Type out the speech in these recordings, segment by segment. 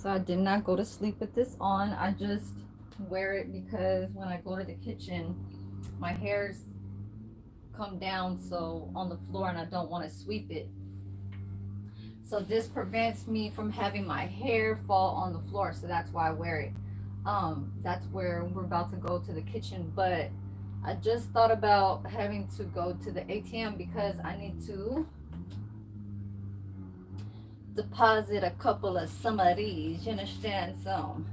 So I did not go to sleep with this on. I just wear it because when I go to the kitchen, my hairs come down so on the floor and I don't want to sweep it. So this prevents me from having my hair fall on the floor. So that's why I wear it. That's where we're about to go to the kitchen. But I just thought about having to go to the ATM because I need to deposit a couple of some of these. You understand? So,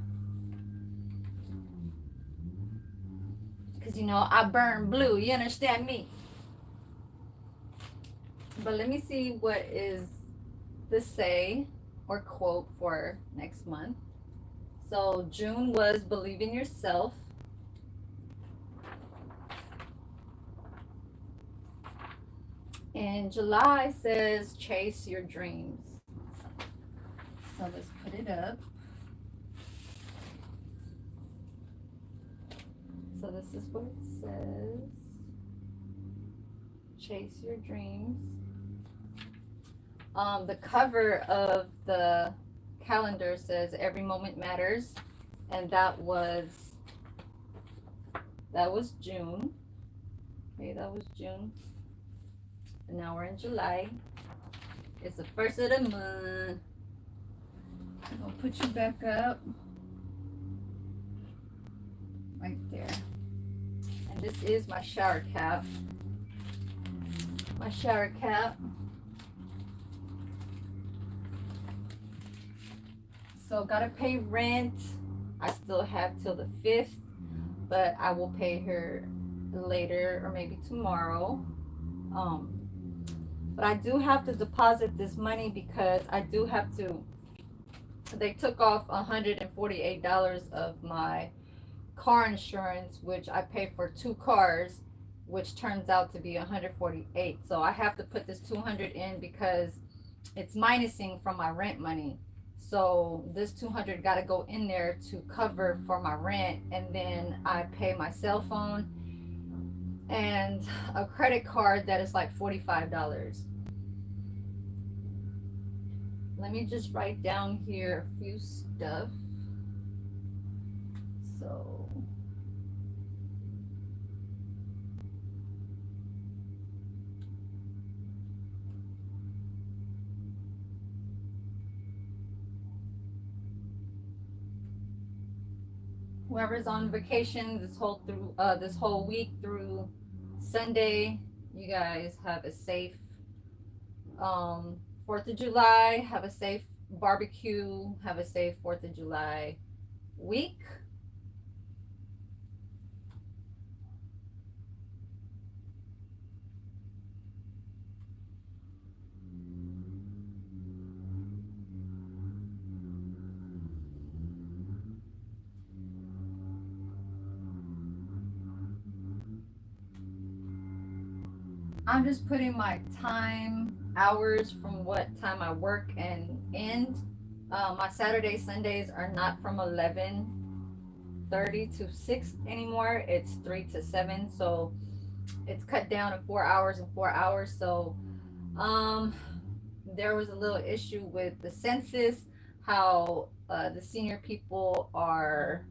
because I burn blue. You understand me? But let me see what is the say or quote for next month. So June was believe in yourself. And July says chase your dreams. So let's put it up. So this is what it says. Chase your dreams. The cover of the calendar says every moment matters, and that was June. Okay, that was June. And now we're in July. It's the first of the month. I'm gonna put you back up right there. And this is my shower cap. My shower cap. So gotta pay rent. I still have till the 5th, but I will pay her later or maybe tomorrow. But I do have to deposit this money because I do have to. They took off $148 of my car insurance, which I pay for 2 cars, which turns out to be 148. So I have to put this 200 in because it's minusing from my rent money. So this 200 got to go in there to cover for my rent, and then I pay my cell phone and a credit card that is like $45. Let me just write down here a few stuff. So whoever's on vacation this whole week through Sunday, you guys have a safe 4th of July, have a safe barbecue, have a safe 4th of July week. I'm just putting my time, hours from what time I work and end. My Saturday, Sundays are not from 11:30 to 6 anymore. It's 3 to 7. So it's cut down to 4 hours and 4 hours. So um, there was a little issue with the census, how the senior people are,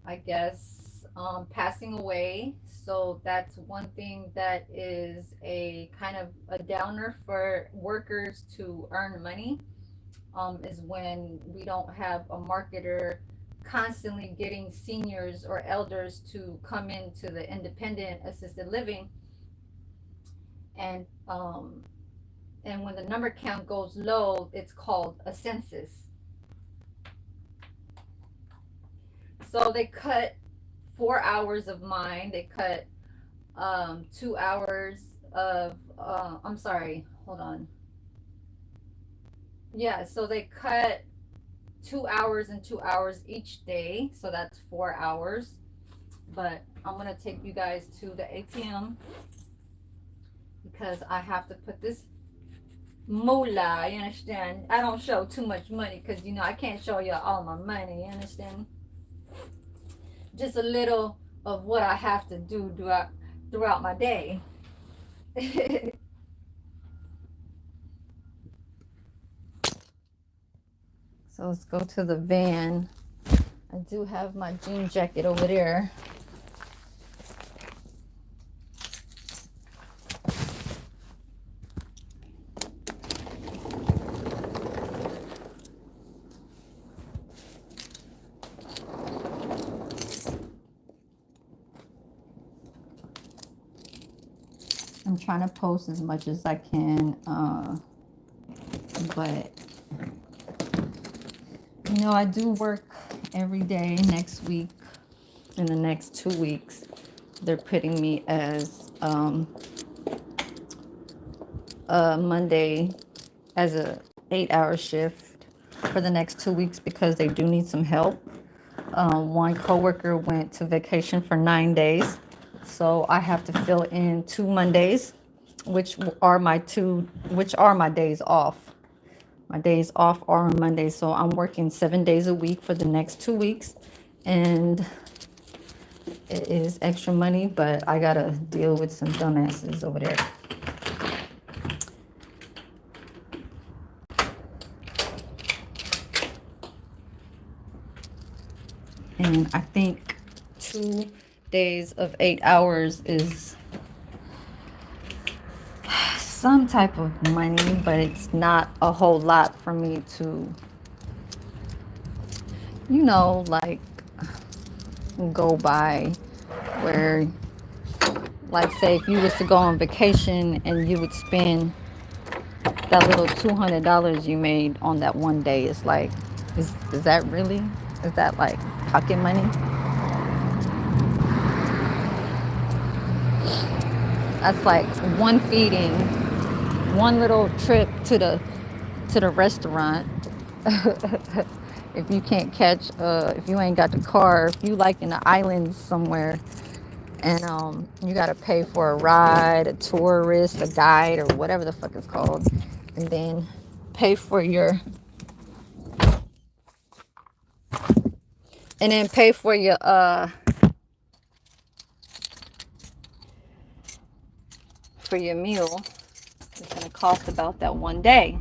I guess, passing away. So that's one thing that is a kind of a downer for workers to earn money, is when we don't have a marketer constantly getting seniors or elders to come into the independent assisted living. And when the number count goes low, it's called a census. So they cut 4 hours of mine. They cut 2 hours of I'm sorry, hold on. Yeah, so they cut 2 hours and 2 hours each day, so that's 4 hours. But I'm gonna take you guys to the ATM because I have to put this moolah. You understand? I don't show too much money because I can't show you all my money. You understand? Just a little of what I have to do throughout my day. So let's go to the van. I do have my jean jacket over there. I'm trying to post as much as I can, but you know, I do work every day next week. In the next 2 weeks, they're putting me as Monday as a 8-hour shift for the next 2 weeks because they do need some help. One coworker went to vacation for 9 days, so I have to fill in 2 Mondays, which are my days off. My days off are on Mondays, so I'm working 7 days a week for the next 2 weeks, and it is extra money, but I gotta deal with some dumbasses over there. And I think 2 days of 8 hours is some type of money, but it's not a whole lot for me to, like go by where, like, say if you was to go on vacation and you would spend that little $200 you made on that one day. It's like, is that really, is that like pocket money? That's like one feeding, one little trip to the restaurant. If you can't catch, if you ain't got the car, if you like in the islands somewhere, and you gotta pay for a ride, a tourist, a guide, or whatever the fuck it's called, and then pay for your, for your meal. It's gonna cost about that one day.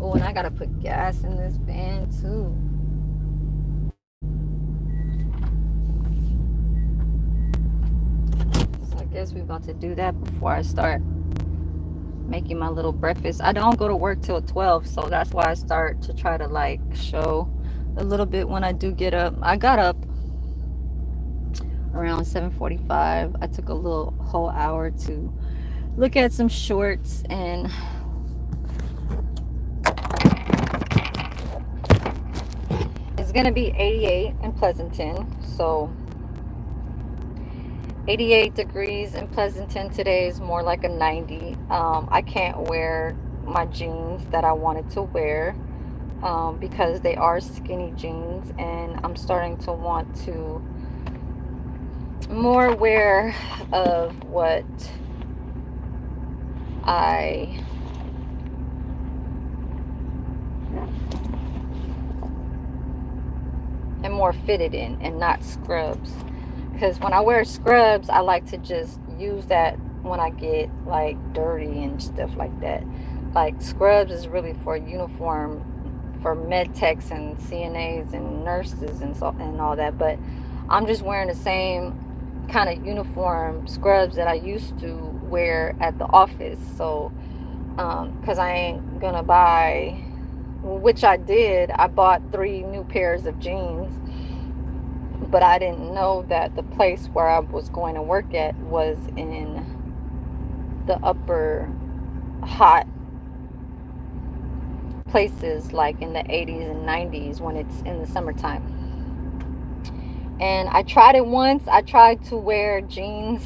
Oh, and I gotta put gas in this van too. So I guess we're about to do that before I start making my little breakfast. I don't go to work till 12, so that's why I start to try to like show a little bit when I do get up. I got up around 7:45. I took a little whole hour to look at some shorts, and it's gonna be 88 in Pleasanton. So 88 degrees in Pleasanton today is more like a 90. I can't wear my jeans that I wanted to wear because they are skinny jeans, and I'm starting to want to more wear of what I am more fitted in, and not scrubs. Because when I wear scrubs, I like to just use that when I get like dirty and stuff like that. Like, scrubs is really for uniform, for med techs and CNAs and nurses and so and all that. But I'm just wearing the same kind of uniform scrubs that I used to wear at the office. So because I ain't gonna buy, which I did, I bought 3 new pairs of jeans, but I didn't know that the place where I was going to work at was in the upper hot places, like in the 80s and 90s when it's in the summertime. And I tried it once. I tried to wear jeans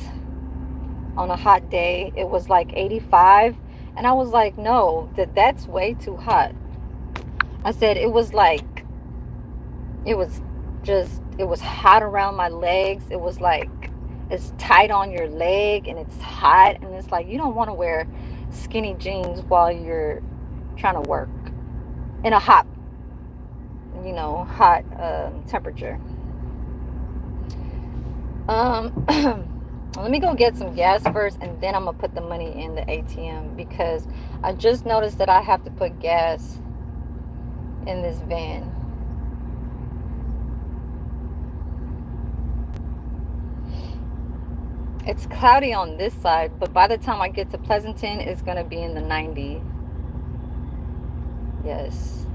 on a hot day. It was like 85, and I was like, no, that's way too hot. I said it was like, it was hot around my legs. It was like, it's tight on your leg and it's hot, and it's like, you don't want to wear skinny jeans while you're trying to work in a hot temperature. Let me go get some gas first, and then I'm gonna put the money in the ATM because I just noticed that I have to put gas in this van. It's cloudy on this side, but by the time I get to Pleasanton, it's gonna be in the 90. Yes.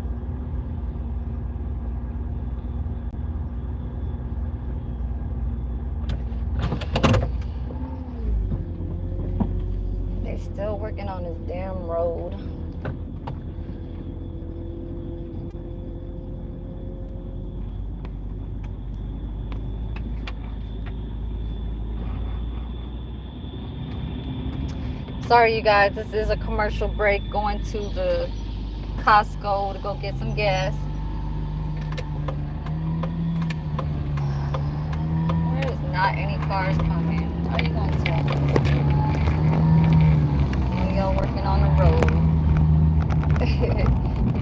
They still working on this damn road. Sorry, you guys. This is a commercial break going to the Costco to go get some gas. There is not any cars coming. How you gonna tell me? We all working on the road.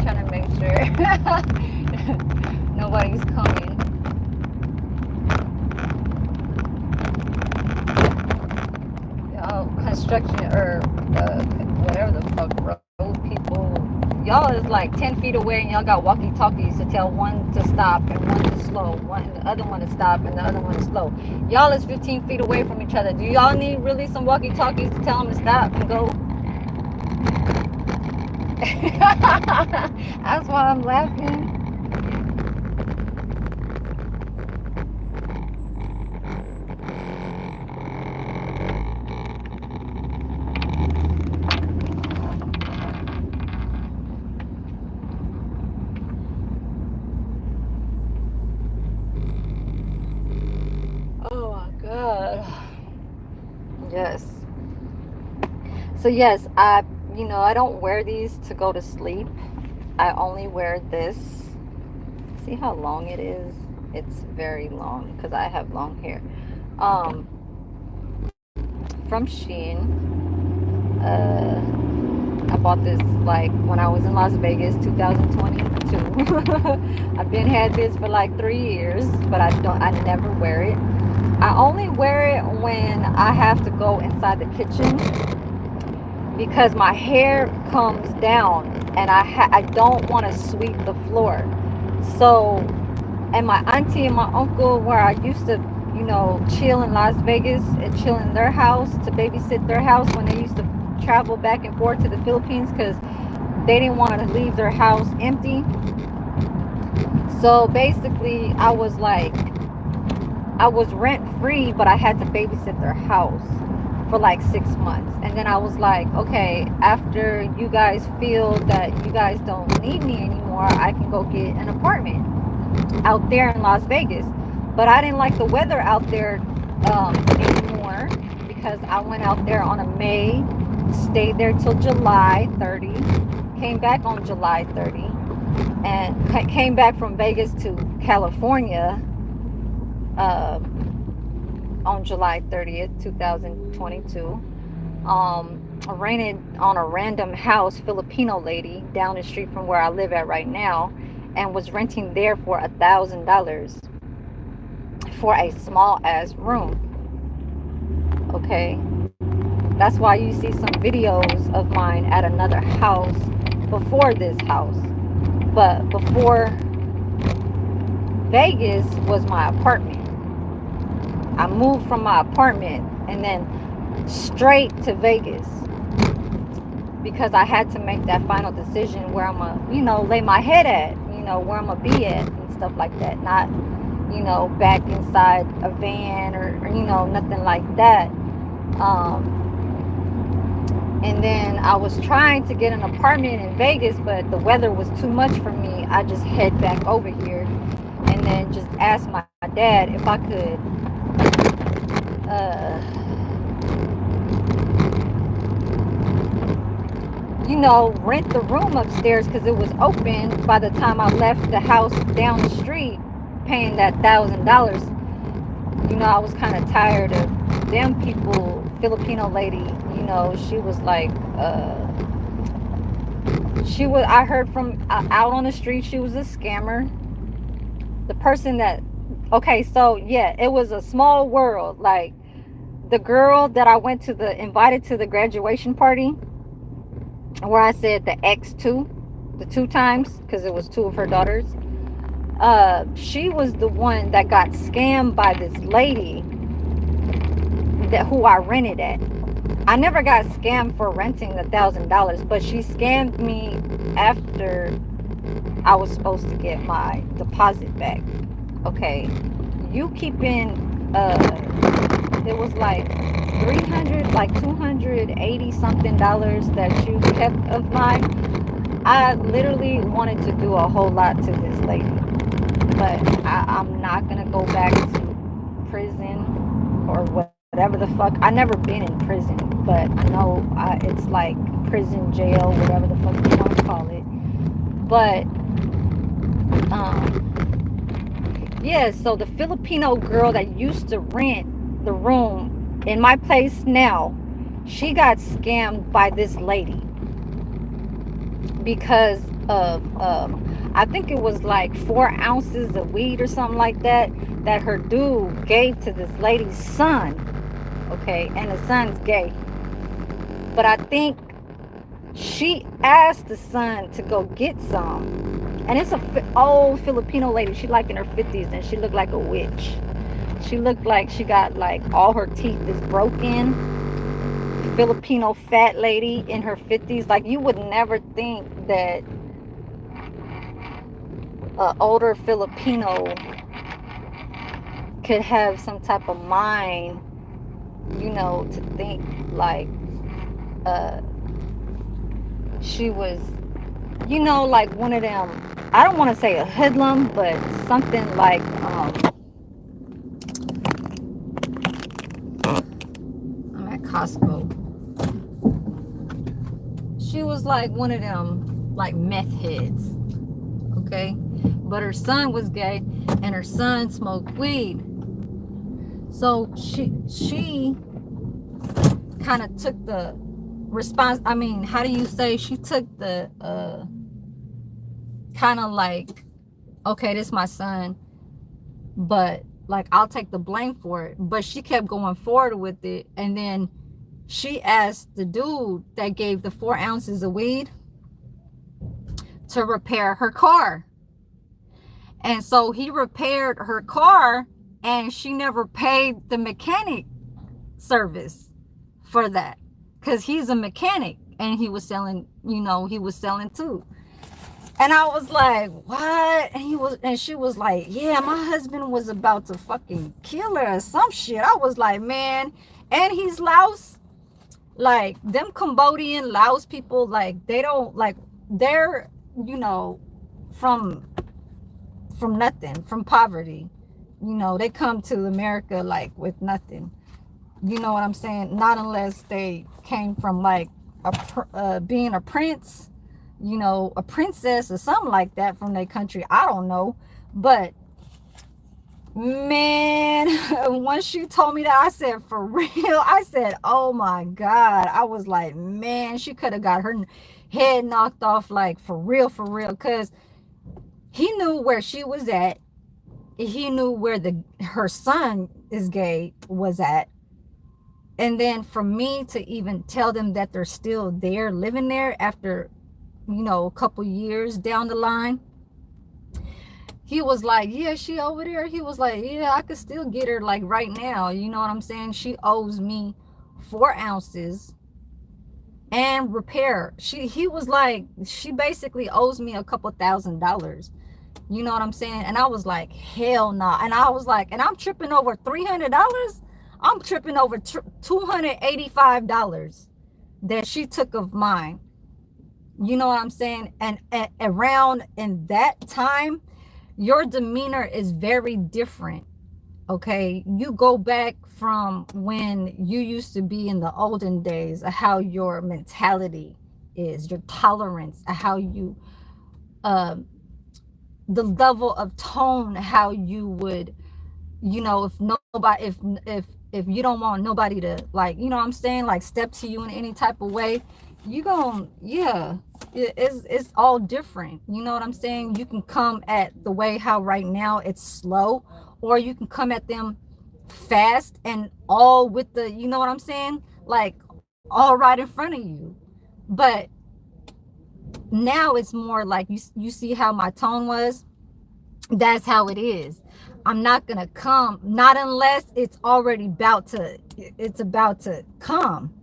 Trying to make sure nobody's coming. Y'all construction or whatever the fuck road people. Y'all is like 10 feet away and y'all got walkie talkies to tell one to stop and one to slow, one the other one to stop and the other one to slow. Y'all is 15 feet away from each other. Do y'all need really some walkie talkies to tell them to stop and go? That's why I'm laughing. Oh my god. Yes. So yes, I don't wear these to go to sleep. I only wear this. See how long it is? It's very long because I have long hair. Um, from Shein. I bought this like when I was in Las Vegas, 2022. I've been had this for like 3 years, but I never wear it. I only wear it when I have to go inside the kitchen because my hair comes down and I don't want to sweep the floor. So, and my auntie and my uncle, where I used to, chill in Las Vegas and chill in their house to babysit their house when they used to travel back and forth to the Philippines because they didn't want to leave their house empty. So basically, I was rent free, but I had to babysit their house for like 6 months. And then I was like, okay, after you guys feel that you guys don't need me anymore, I can go get an apartment out there in Las Vegas. But I didn't like the weather out there anymore because I went out there on a May, stayed there till July 30, came back on July 30, and came back from Vegas to California on July 30th, 2022. Rented on a random house, Filipino lady down the street from where I live at right now, and was renting there for $1,000 for a small ass room. Okay, that's why you see some videos of mine at another house before this house. But before Vegas was my apartment. I moved from my apartment and then straight to Vegas because I had to make that final decision where I'm gonna, lay my head at, where I'm gonna be at and stuff like that. Not, back inside a van or nothing like that. And then I was trying to get an apartment in Vegas, but the weather was too much for me. I just head back over here and then just asked my dad if I could rent the room upstairs because it was open by the time I left the house down the street paying that $1,000. I was kind of tired of them people. Filipino lady, she was like, I heard from out on the street, she was a scammer. The person that, okay, so yeah, it was a small world. Like, the girl that I went to the invited to the graduation party, where I said the X2, the two times, because it was two of her daughters. She was the one that got scammed by this lady that who I rented at. I never got scammed for renting $1,000, but she scammed me after I was supposed to get my deposit back. Okay, you keeping it was like 300, like 280 something dollars that you kept of mine. I literally wanted to do a whole lot to this lady, but I'm not gonna go back to prison or whatever the fuck. I never been in prison, but I know it's like prison, jail, whatever the fuck you want to call it. But yeah, so the Filipino girl that used to rent the room in my place now, she got scammed by this lady because of I think it was like 4 ounces of weed or something like that that her dude gave to this lady's son. Okay, and the son's gay, but I think she asked the son to go get some, and it's a old Filipino lady. She like in her 50s, and she looked like a witch. She looked like she got like all her teeth is broken. Filipino fat lady in her 50s. Like, you would never think that an older Filipino could have some type of mind, you know, to think like she was, you know, like one of them, I don't want to say a hoodlum, but something like I'm at Costco. She was like one of them like meth heads. Okay, but her son was gay and her son smoked weed. So she kind of took the response. I mean, how do you say, she took the kind of like, okay, this is my son, but like I'll take the blame for it. But she kept going forward with it, and then she asked the dude that gave the 4 ounces of weed to repair her car. And so he repaired her car, and she never paid the mechanic service for that, because he's a mechanic and he was selling, you know, he was selling too. And I was like, what? And she was like, yeah, my husband was about to fucking kill her or some shit. I was like, man, and he's Laos. Like, them Cambodian Laos people, like, they don't, like, they're, you know, from nothing, from poverty. You know, they come to America like with nothing. You know what I'm saying? Not unless they came from like being a prince, you know, a princess or something like that from their country. I don't know. But man, once she told me that, I said, for real? I said, oh my God. I was like, man, she could have got her head knocked off, like for real, because he knew where she was at. He knew where her son is gay was at. And then for me to even tell them that they're still there, living there after, you know, a couple years down the line, he was like, yeah, she over there. He was like, yeah, I could still get her like right now. You know what I'm saying? She owes me 4 ounces and repair. He was like, she basically owes me a couple $1,000s. You know what I'm saying? And I was like, hell no. Nah. And I was like, and I'm tripping over $300. I'm tripping over $285 that she took of mine. You know what I'm saying? And around in that time, your demeanor is very different. Okay, you go back from when you used to be in the olden days of how your mentality is, your tolerance, how you the level of tone, how you would, you know, if nobody, if you don't want nobody to, like, you know what I'm saying, like step to you in any type of way, you gon', yeah, it's all different. You know what I'm saying? You can come at the way how right now it's slow, or you can come at them fast and all with the, you know what I'm saying, like all right in front of you. But now it's more like you see how my tone was. That's how it is. I'm not gonna come, not unless it's already about to come.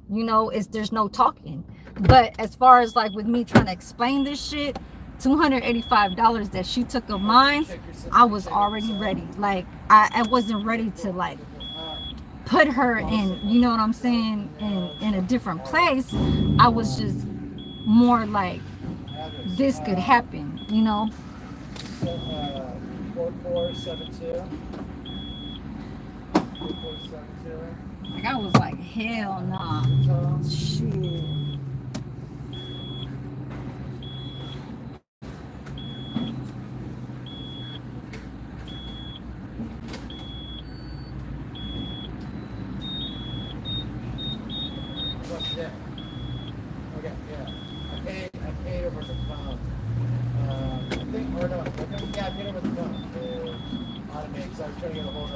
You know, it's there's no talking. But as far as like with me trying to explain this shit, $285 that she took of mine, I was already ready. Like I wasn't ready to like put her in, you know what I'm saying, in a different place. I was just more like this could happen, you know. 4472. 4472. Like I was like, hell nah. Shit. Yeah. Okay, yeah. I paid over the phone. I think, or no, yeah, I paid over the phone to automate, because I was trying to get a hold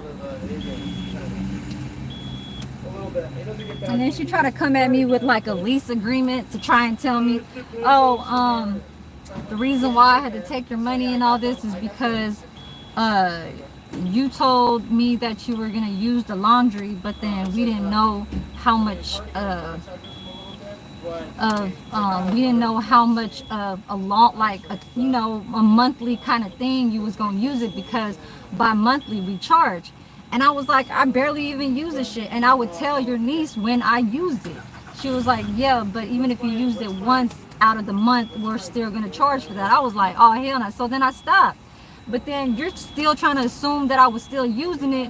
of, the agent. A little bit. He doesn't get back. And then she tried to come at me with like a lease agreement to try and tell me, oh, the reason why I had to take your money and all this is because, you told me that you were gonna use the laundry, but then we didn't know how much we didn't know how much of a long, like a, you know, a monthly kind of thing you was gonna use it, because by monthly we charge. And I was like, I barely even use this shit, and I would tell your niece when I used it. She was like, yeah, but even if you used it once out of the month, we're still gonna charge for that. I was like, oh hell no. So then I stopped. But then you're still trying to assume that I was still using it,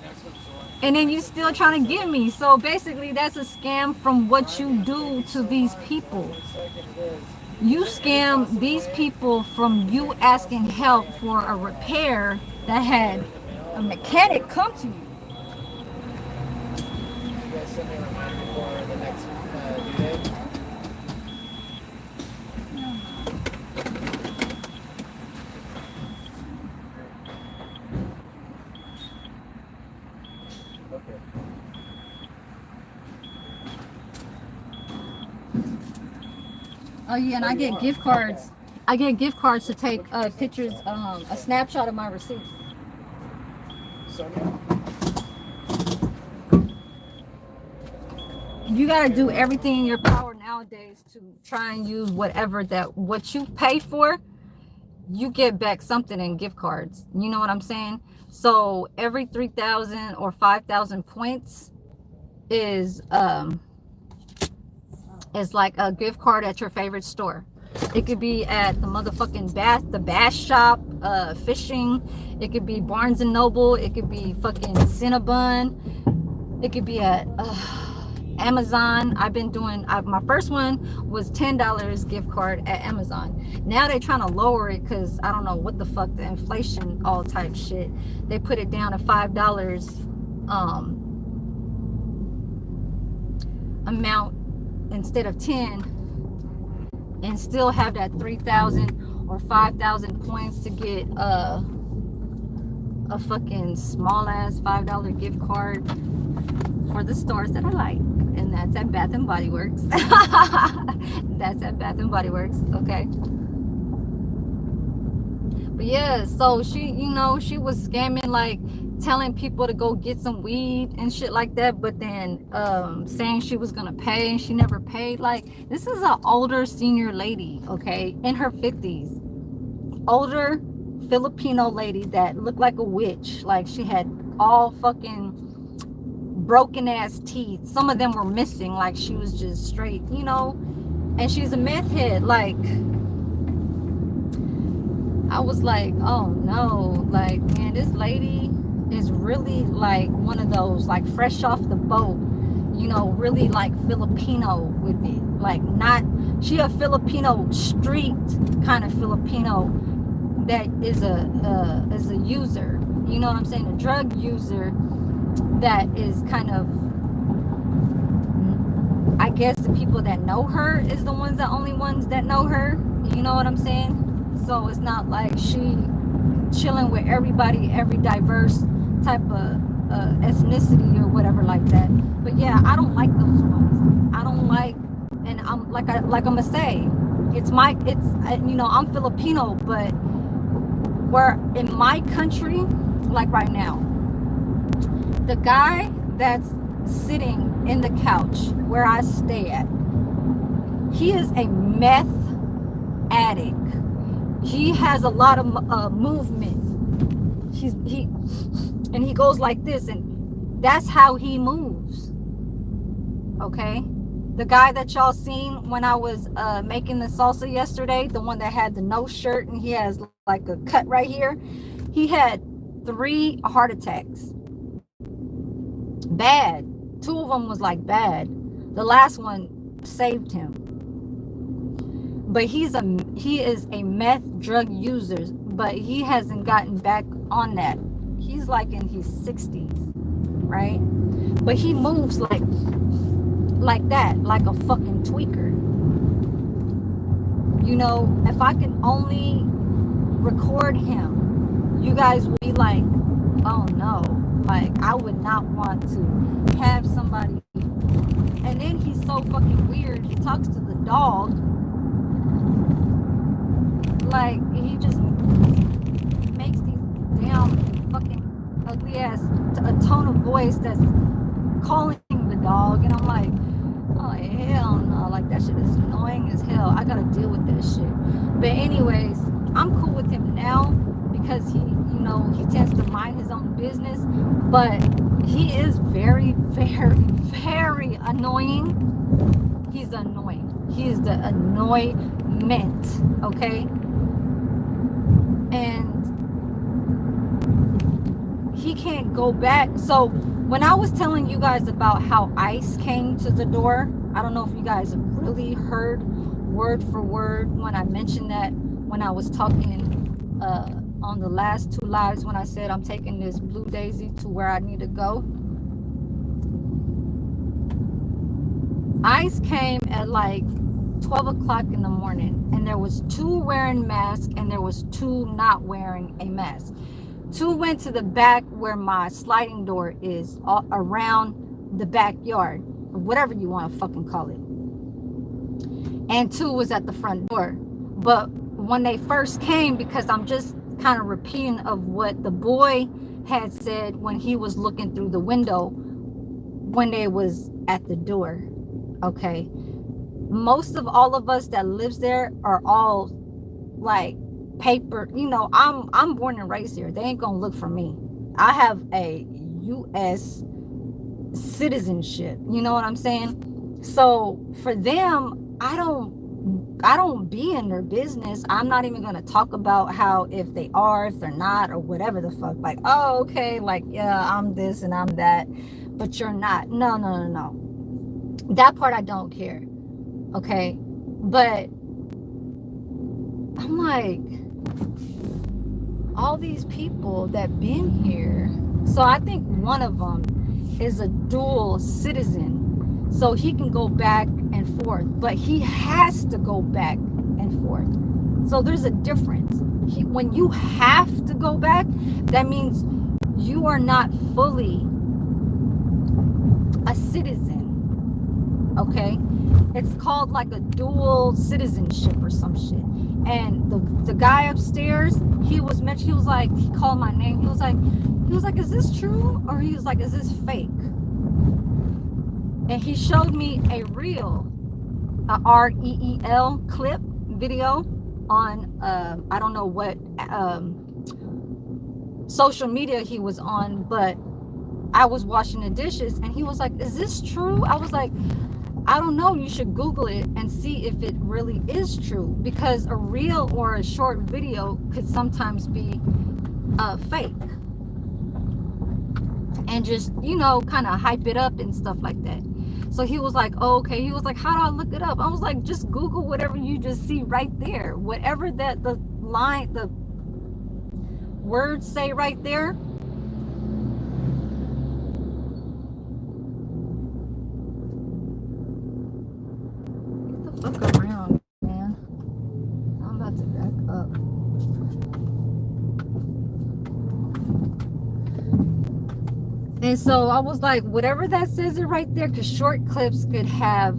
and then you still trying to get me. So basically that's a scam from what you do to these people. You scam these people from you asking help for a repair that had a mechanic come to you. You guys send me a reminder for the next due date? Okay. Oh yeah, and I get gift cards. I get gift cards to take pictures, a snapshot of my receipts. You gotta do everything in your power nowadays to try and use whatever that what you pay for. You get back something in gift cards. You know what I'm saying? So every 3,000 or 5,000 points is like a gift card at your favorite store. It could be at the motherfucking the Bass Shop, fishing. It could be Barnes and Noble. It could be fucking Cinnabon. It could be at Amazon. I've been doing, my first one was $10 gift card at Amazon. Now they're trying to lower it because I don't know what the fuck, the inflation, all type shit. They put it down to $5 amount instead of 10, and still have that 3,000 or 5,000 points to get a fucking small ass $5 gift card for the stores that I like, and that's at Bath and Body Works. That's at Bath and Body Works. Okay. But yeah, so she, you know, she was scamming, like telling people to go get some weed and shit like that, but then saying she was gonna pay, and she never paid. Like, this is an older senior lady, okay, in her 50s, older Filipino lady that looked like a witch. Like, she had all fucking broken ass teeth. Some of them were missing. Like, she was just straight, you know, and she's a meth head. Like, I was like, oh no, like, man, this lady is really like one of those, like, fresh off the boat, you know, really like Filipino with it. Like, not, she a Filipino street kind of Filipino that is a user, you know what I'm saying, a drug user that is kind of, I guess the people that know her is the ones, the only ones that know her, you know what I'm saying. So it's not like she chilling with everybody, every diverse type of ethnicity or whatever like that. But yeah, I don't like those ones. I don't like, and I'm like I'm gonna say, I'm Filipino, but where in my country, like right now, the guy that's sitting in the couch where I stay at, he is a meth addict. He has a lot of movement. He goes like this, and that's how he moves. Okay, the guy that y'all seen when I was making the salsa yesterday, the one that had the no shirt and he has like a cut right here, he had 3 heart attacks. Bad. 2 of them was like bad. The last one saved him. But he is a meth drug user, but he hasn't gotten back on that. He's like in his 60s, right? But he moves like that, like a fucking tweaker. You know, if I can only record him, you guys will be like, oh no, like I would not want to have somebody. And then he's so fucking weird. He talks to the dog. Like, he just makes these damn fucking ugly ass a tone of voice that's calling the dog, and I'm like, oh hell no, like that shit is annoying as hell. I gotta deal with that shit. But anyways, I'm cool with him now because he tends to mind his own business, but he is very, very, very annoying. He's annoying. He is the annoyment, okay? And he can't go back. So when I was telling you guys about how ICE came to the door, I don't know if you guys really heard word for word when I mentioned that when I was talking on the last 2 lives when I said I'm taking this Blue Daisy to where I need to go. ICE came at like 12 o'clock in the morning, and there was 2 wearing masks and there was 2 not wearing a mask. 2 went to the back where my sliding door is, around the backyard, or whatever you want to fucking call it. And 2 was at the front door. But when they first came, because I'm just kind of repeating of what the boy had said when he was looking through the window when they was at the door, okay? Most of all of us that lives there are all like paper, I'm born and raised here. They ain't gonna look for me. I have a U.S. citizenship, you know what I'm saying? So for them, I don't be in their business. I'm not even gonna talk about how if they are, if they're not, or whatever the fuck. Like, oh, okay, like, yeah, I'm this and I'm that, but you're not. No. That part I don't care. Okay, but I'm like, all these people that been here. So I think one of them is a dual citizen, so he can go back and forth, but he has to go back and forth. So there's a difference. When you have to go back, that means you are not fully a citizen. Okay, it's called like a dual citizenship or some shit. And the guy upstairs, he was like, he called my name. He was like, is this true? Or he was like, is this fake? And he showed me a reel, a REEL clip video on I don't know what social media he was on, but I was washing the dishes and he was like, is this true? I was like, I don't know, you should Google it and see if it really is true, because a reel or a short video could sometimes be fake and just, kind of hype it up and stuff like that. So he was like, oh, okay. He was like, how do I look it up? I was like, just Google whatever you just see right there. Whatever that the words say right there. Get the fuck around, man. I'm about to back up. And so I was like, whatever that says it right there, because short clips could have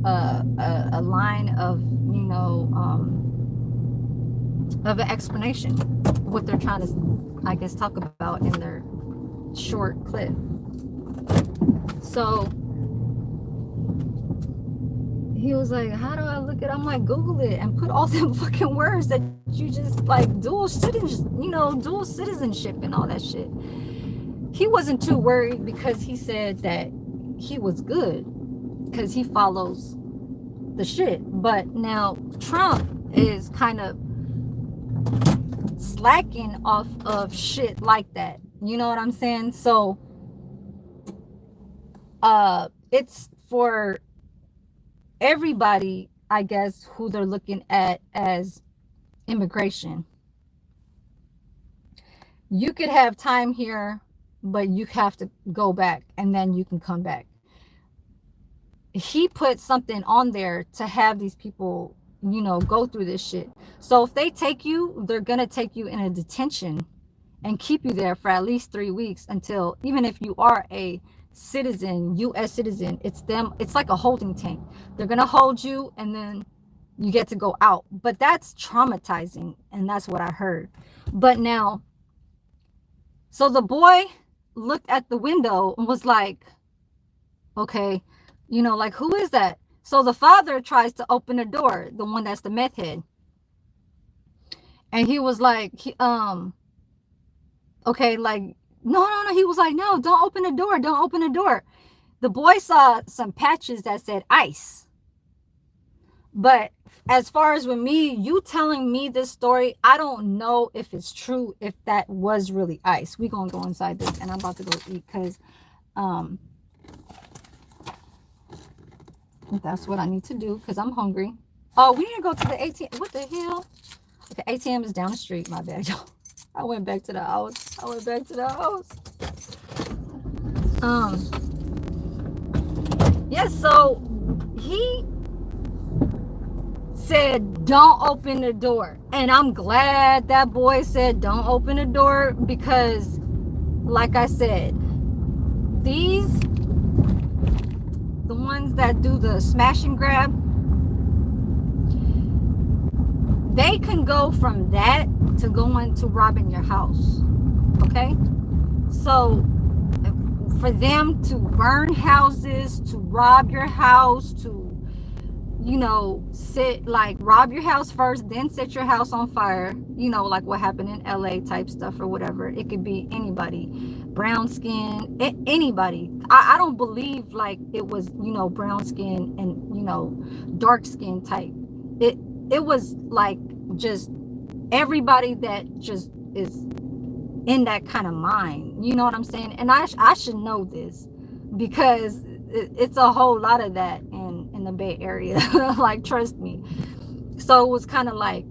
a line of, of an explanation, what they're trying to, I guess, talk about in their short clip. So he was like, how do I look at it? I'm like, Google it and put all them fucking words that you just like, dual citizenship and all that shit. He wasn't too worried because he said that he was good because he follows the shit. But now Trump is kind of slacking off of shit like that. You know what I'm saying? So it's for everybody, I guess, who they're looking at as immigration. You could have time here, but you have to go back and then you can come back. He put something on there to have these people, go through this shit. So if they take you, they're gonna take you in a detention and keep you there for at least 3 weeks until, even if you are a citizen, U.S. citizen, it's like a holding tank. They're gonna hold you and then you get to go out. But that's traumatizing, and that's what I heard. But now, so the boy looked at the window and was like, okay, like, who is that? So the father tries to open the door, the one that's the meth head. And he was like, okay, like, no. He was like, no, don't open the door. Don't open the door. The boy saw some patches that said ice. But as far as with me, you telling me this story, I don't know if it's true, if that was really ice. We're going to go inside this, and I'm about to go eat because that's what I need to do because I'm hungry. Oh, we need to go to the ATM. What the hell? The ATM is down the street. My bad, y'all. I went back to the house. Yes, so he said, don't open the door. And I'm glad that boy said, don't open the door, because like I said, the ones that do the smash and grab, they can go from that to going to robbing your house. Okay? So for them to burn houses, to rob your house, to rob your house first, then set your house on fire, like what happened in LA type stuff or whatever. It could be anybody, brown skin, anybody. I don't believe like it was, brown skin and, dark skin type. It was like just everybody that just is in that kind of mind. You know what I'm saying? And I should know this because it's a whole lot of that in the Bay Area. Like, trust me. So it was kind of like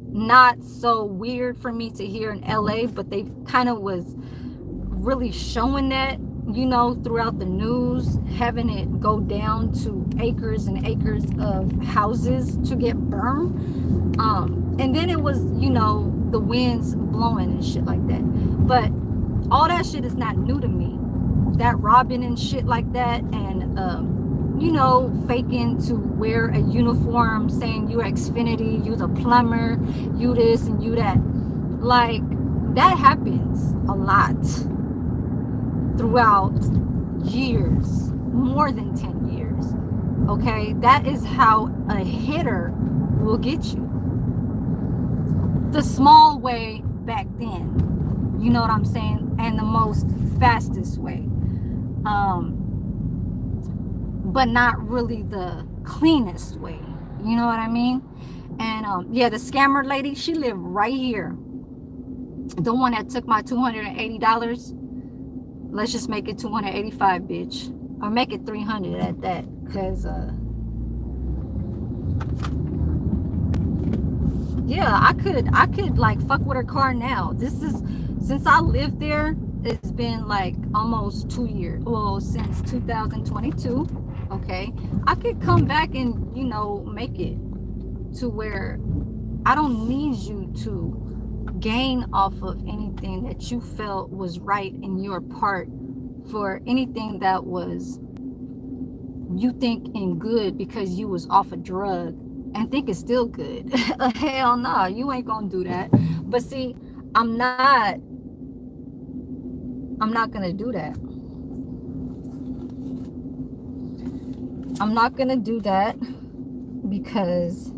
not so weird for me to hear in LA, but they kind of was really showing that, throughout the news, having it go down to acres and acres of houses to get burned. And then it was, the winds blowing and shit like that. But all that shit is not new to me. That robbing and shit like that, and faking to wear a uniform saying you're Xfinity, you the plumber, you this and you that. Like, that happens a lot throughout years, more than 10 years. Okay, that is how a hitter will get you. The small way back then, you know what I'm saying, and the most fastest way, but not really the cleanest way, you know what I mean? And yeah, the scammer lady, she lived right here. The one that took my $280, let's just make it 285, bitch, or make it 300 at that, because yeah, I could like fuck with her car now. This is, since I lived there, it's been like almost 2 years. Well, since 2022. Okay, I could come back and make it to where I don't need you to gain off of anything that you felt was right in your part, for anything that was, you think, in good because you was off a drug and think it's still good. Hell no, you ain't gonna do that. But see, I'm not I'm not gonna do that. I'm not gonna do that because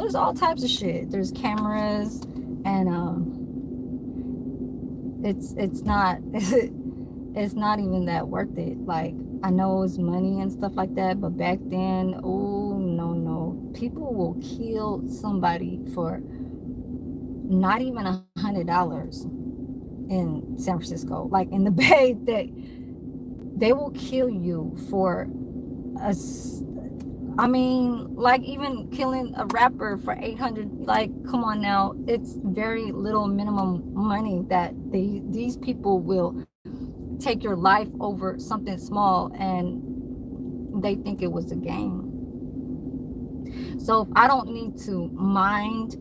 there's all types of shit. There's cameras, and it's not it's not even that worth it. Like, I know it's money and stuff like that, but back then, oh no, people will kill somebody for not even $100 in San Francisco, like in the Bay. They will kill you for a, I mean, like, even killing a rapper for 800. Like, come on now, it's very little minimum money that these people will take your life over something small, and they think it was a game. So if I don't need to mind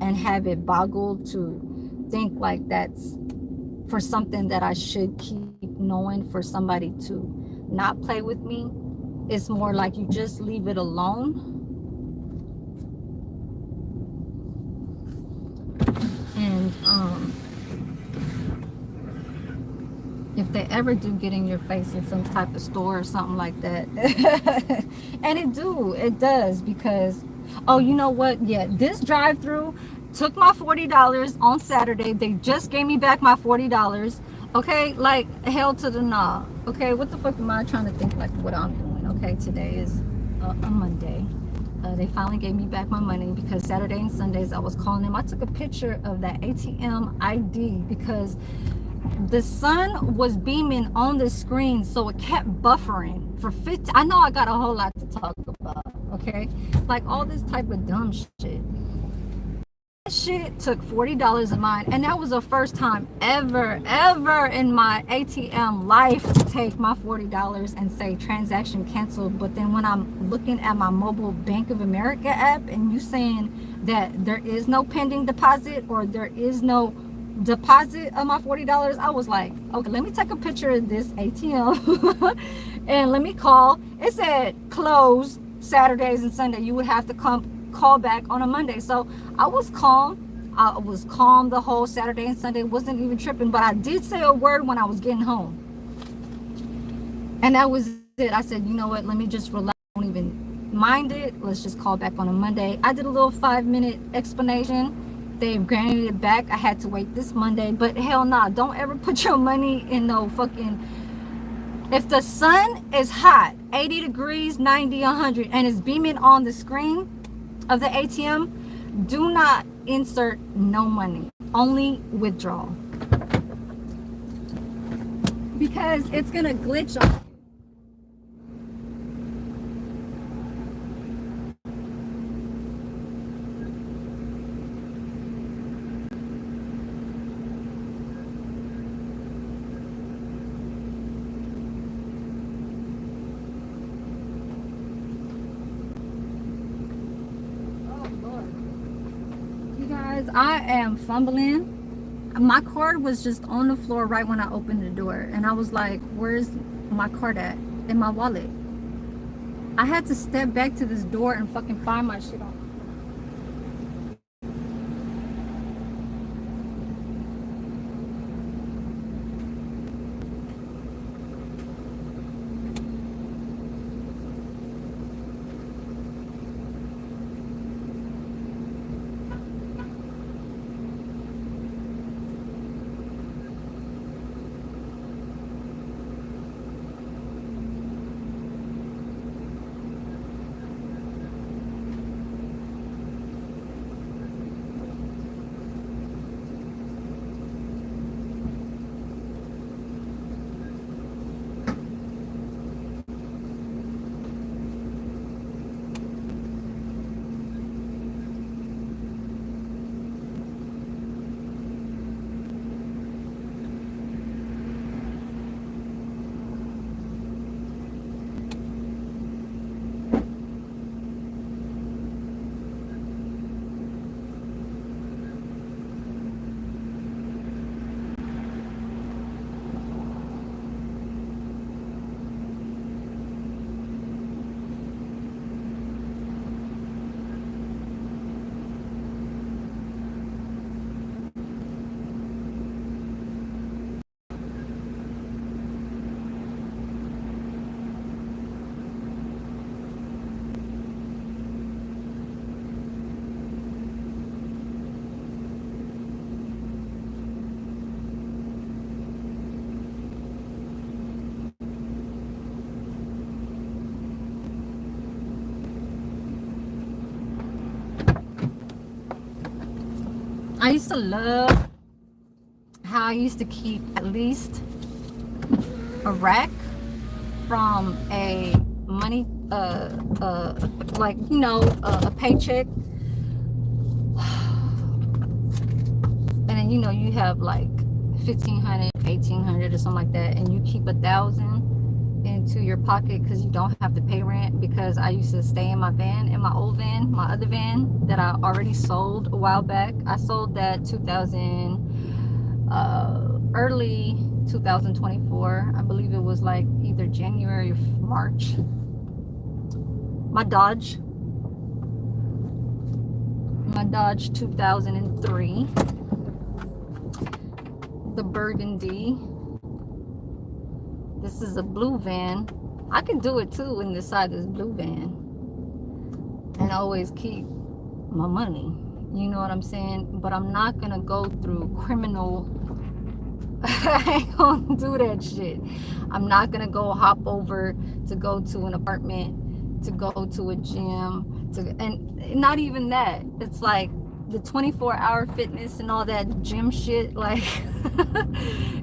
and have it boggled to think like that's for something that I should keep knowing, for somebody to not play with me, it's more like you just leave it alone. And if they ever do get in your face in some type of store or something like that, and it does, because, oh, you know what, yeah, this drive-through took my $40 on Saturday. They just gave me back my $40. Okay, like, hell to the nah. Okay, what the fuck am I trying to think like what I'm doing? Okay, today is a Monday. They finally gave me back my money, because Saturday and Sundays I was calling them. I took a picture of that ATM ID because the sun was beaming on the screen, so it kept buffering for 50. I know I got a whole lot to talk about, okay? Like, all this type of dumb shit. That shit took $40 of mine, and that was the first time ever in my ATM life to take my $40 and say transaction canceled. But then when I'm looking at my mobile Bank of America app, and you saying that there is no pending deposit, or there is no deposit of my $40, I was like, okay, let me take a picture of this ATM and let me call. It said closed Saturdays and Sunday. You would have to call back on a Monday. So I was calm. The whole Saturday and Sunday. Wasn't even tripping, but I did say a word when I was getting home, and that was it. I said, you know what, let me just relax, don't even mind it, let's just call back on a Monday. I did a little 5-minute explanation. They granted it back. I had to wait this Monday, but hell nah, don't ever put your money in no fucking, if the sun is hot, 80 degrees, 90, 100, and it's beaming on the screen of the ATM, do not insert no money, only withdraw, because it's gonna glitch on. I am fumbling. My card was just on the floor right when I opened the door, and I was like, where's my card at? In my wallet. I had to step back to this door and fucking find my shit on. I used to love how I used to keep at least a rack from a money, like, you know, a paycheck. And then, you know, you have like 1,500, 1,800 or something like that, and you keep 1,000 into your pocket because you don't have to pay rent. Because I used to stay in my van, in my old van, my other van that I already sold a while back. I sold that 2000, early 2024. I believe it was like either January or March. My Dodge 2003, the burgundy. This is a blue van. I can do it too inside this blue van and always keep my money, you know what I'm saying? But I'm not gonna go through criminal I ain't gonna do that shit. I'm not gonna go hop over to go to an apartment, to go to a gym, and not even that. It's like the 24-hour fitness and all that gym shit, like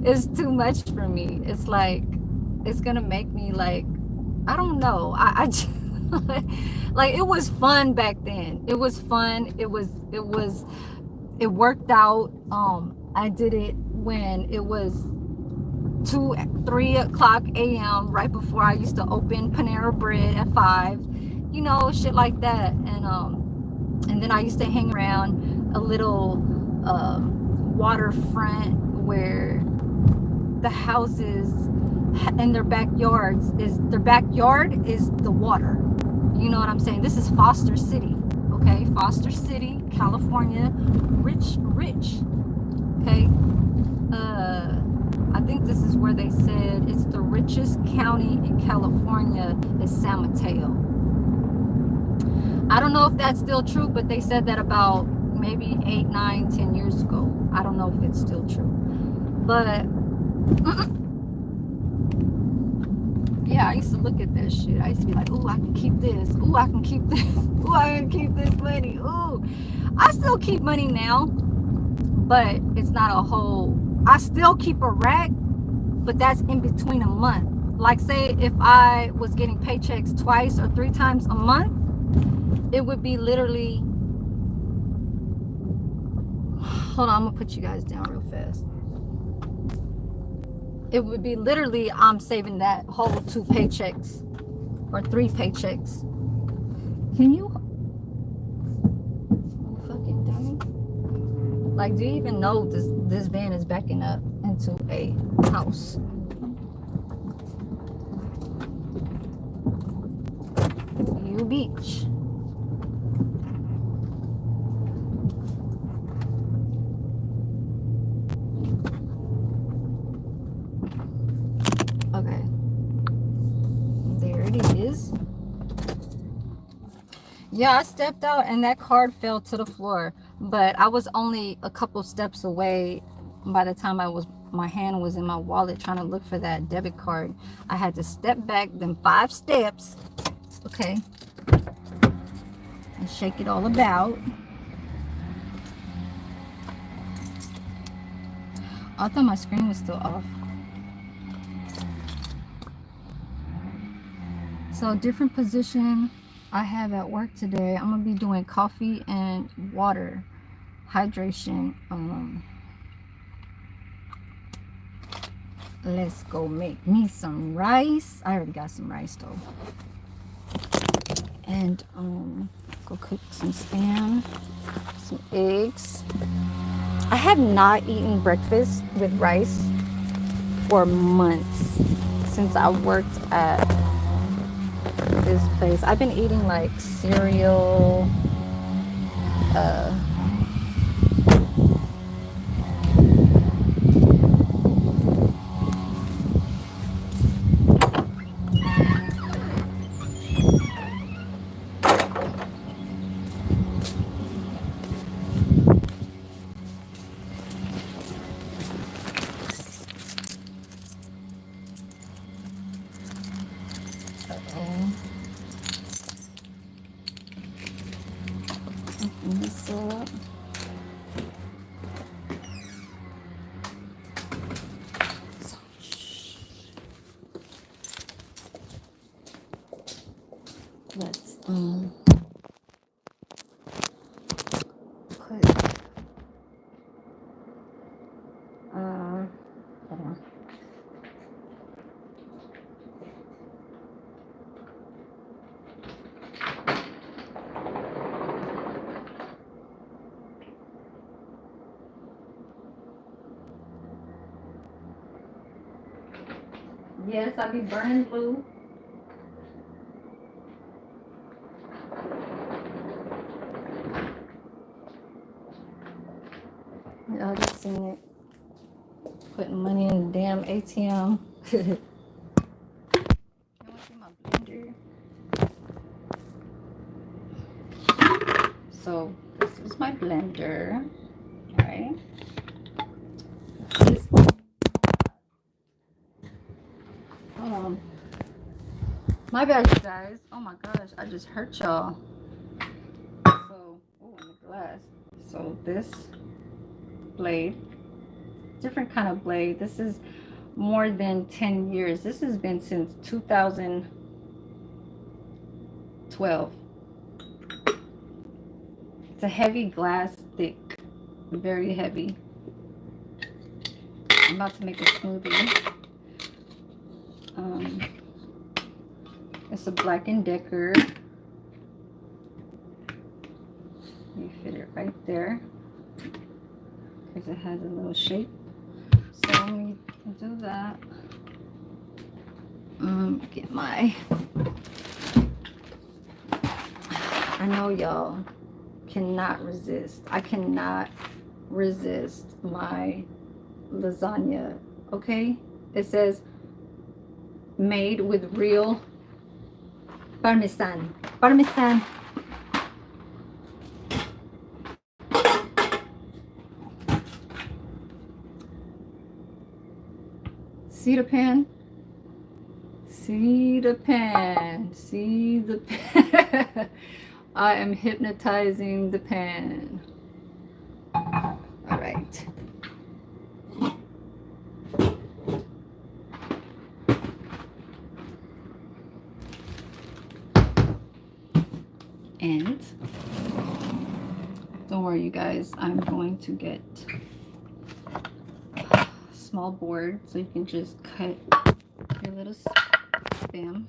it's too much for me. It's like it's gonna make me like, I don't know. I just, like, it was fun back then. It was fun. It worked out. I did it when it was 3 o'clock a.m. right before I used to open Panera Bread at 5, you know, shit like that. And then I used to hang around a little waterfront where the houses and their backyard is the water. You know what I'm saying? This is Foster City, okay? Foster City, California, rich. Okay, I think this is where they said it's the richest county in California is San Mateo. I don't know if that's still true, but they said that about maybe 8, 9, 10 years ago. I don't know if it's still true, but yeah, I used to look at that shit. I used to be like, ooh, I can keep this. Ooh, I can keep this. Ooh, I can keep this money. Ooh, I still keep money now, but it's not a whole. I still keep a rack, but that's in between a month. Like, say if I was getting paychecks 2 or 3 times a month, it would be literally, hold on, I'm gonna put you guys down real fast. It would be literally, I'm saving that whole 2 paychecks or 3 paychecks. Can you fucking dummy? Like, do you even know this van is backing up into a house? You beach. Okay, there it is. Yeah, I stepped out and that card fell to the floor, but I was only a couple steps away by the time my hand was in my wallet trying to look for that debit card. I had to step back them 5 steps, okay, and shake it all about. I thought my screen was still off. So different position I have at work today. I'm gonna be doing coffee and water hydration. Let's go make me some rice. I already got some rice though. And go cook some spam, some eggs. I have not eaten breakfast with rice for months since I worked at this place. I've been eating like cereal, open this up. Mm, put, hold on. Yes, I be burning blue. Y'all just seen it. Putting money in the damn ATM. You want to see my blender? So this is my blender, right? This, my bad, you guys. Oh my gosh, I just hurt y'all. So, oh, in the glass. So this blade, different kind of blade. This is more than 10 years. This has been since 2012. It's a heavy glass, thick, very heavy. I'm about to make a smoothie. It's a Black & Decker. You fit it right there because it has a little shape. So let me do that. Get my, I know y'all cannot resist. I cannot resist my lasagna. Okay, it says made with real parmesan. See the pan? See the pan. See the pan. I am hypnotizing the pan. All right. And don't worry, you guys, I'm going to get a small board so you can just cut your little spam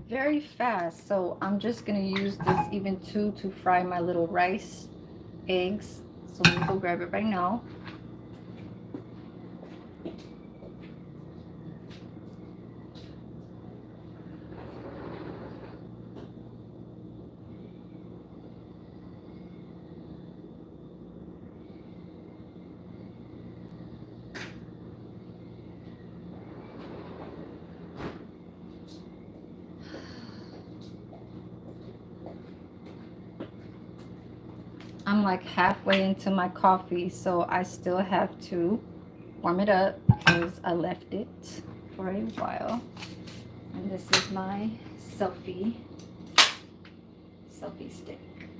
very fast. So I'm just gonna use this even to fry my little rice eggs. So let me go grab it right now. I'm like halfway into my coffee, so I still have to warm it up because I left it for a while. And this is my selfie stick.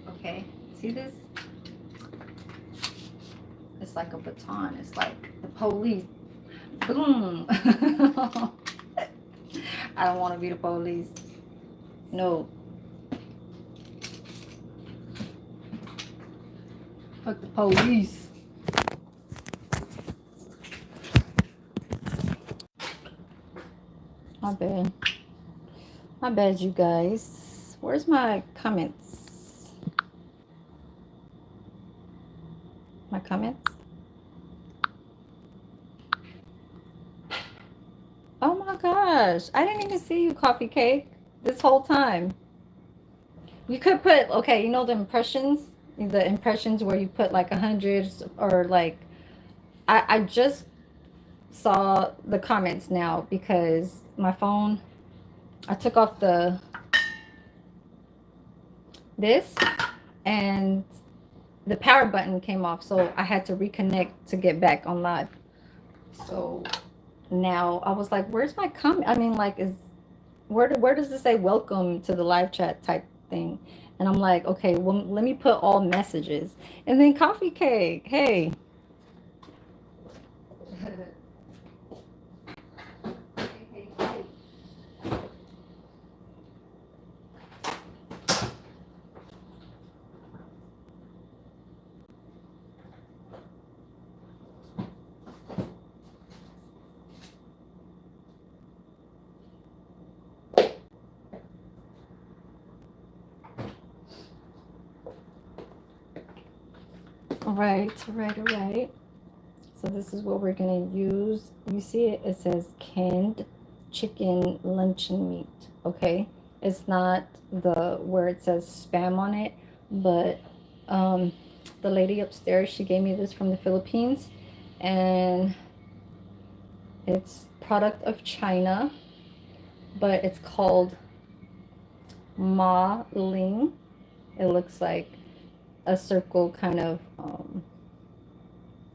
Okay, see this? It's like a baton. It's like the police. Boom. I don't want to be the police. No. Fuck the police. My bad. My bad, you guys. Where's my comments? My comments? Oh my gosh. I didn't even see you, Coffee Cake, this whole time. You could put, okay, you know the impressions? The impressions where you put like 100 or like, I just saw the comments now because my phone, I took off this and the power button came off, so I had to reconnect to get back on live. So now I was like, where's my comment? I mean, like, where does it say welcome to the live chat type thing? And I'm like, okay, well, let me put all messages. And then Coffee Cake, hey. Right. So this is what we're gonna use. You see it? It says canned chicken luncheon meat. Okay, it's not the where it says spam on it, but um, the lady upstairs, she gave me this from the Philippines, and it's product of China, but it's called Ma Ling. It looks like a circle kind of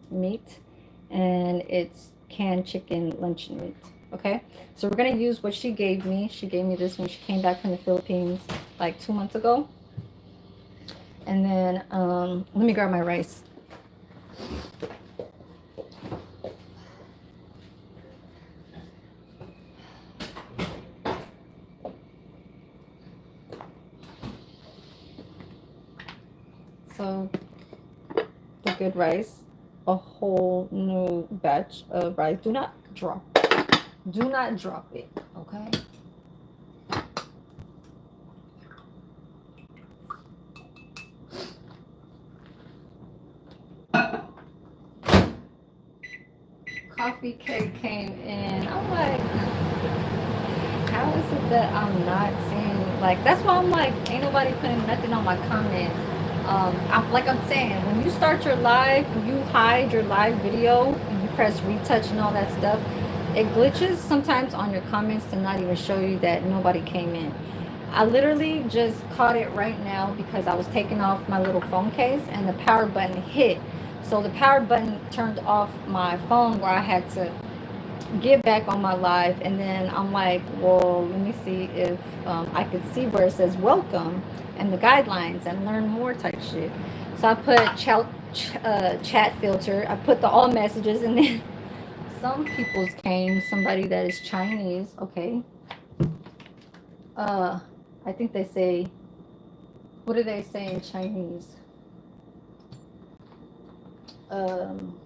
meat, and it's canned chicken luncheon meat. Okay, so we're gonna use what she gave me. She gave me this when she came back from the Philippines like 2 months ago. And then let me grab my rice. So the good rice, a whole new batch of rice. Do not drop it, okay? Coffee cake came in. I'm like, how is it that I'm not seeing, like, that's why I'm like, ain't nobody putting nothing on my comments. I'm saying, when you start your live, you hide your live video, and you press retouch and all that stuff. It glitches sometimes on your comments to not even show you that nobody came in. I literally just caught it right now because I was taking off my little phone case and the power button hit. So the power button turned off my phone where I had to get back on my live, and then I'm like, well, let me see if I could see where it says welcome and the guidelines and learn more type shit. So I put chat filter, I put the all messages, and then some people's came, somebody that is Chinese. Okay, uh I think they say, what do they say in Chinese? um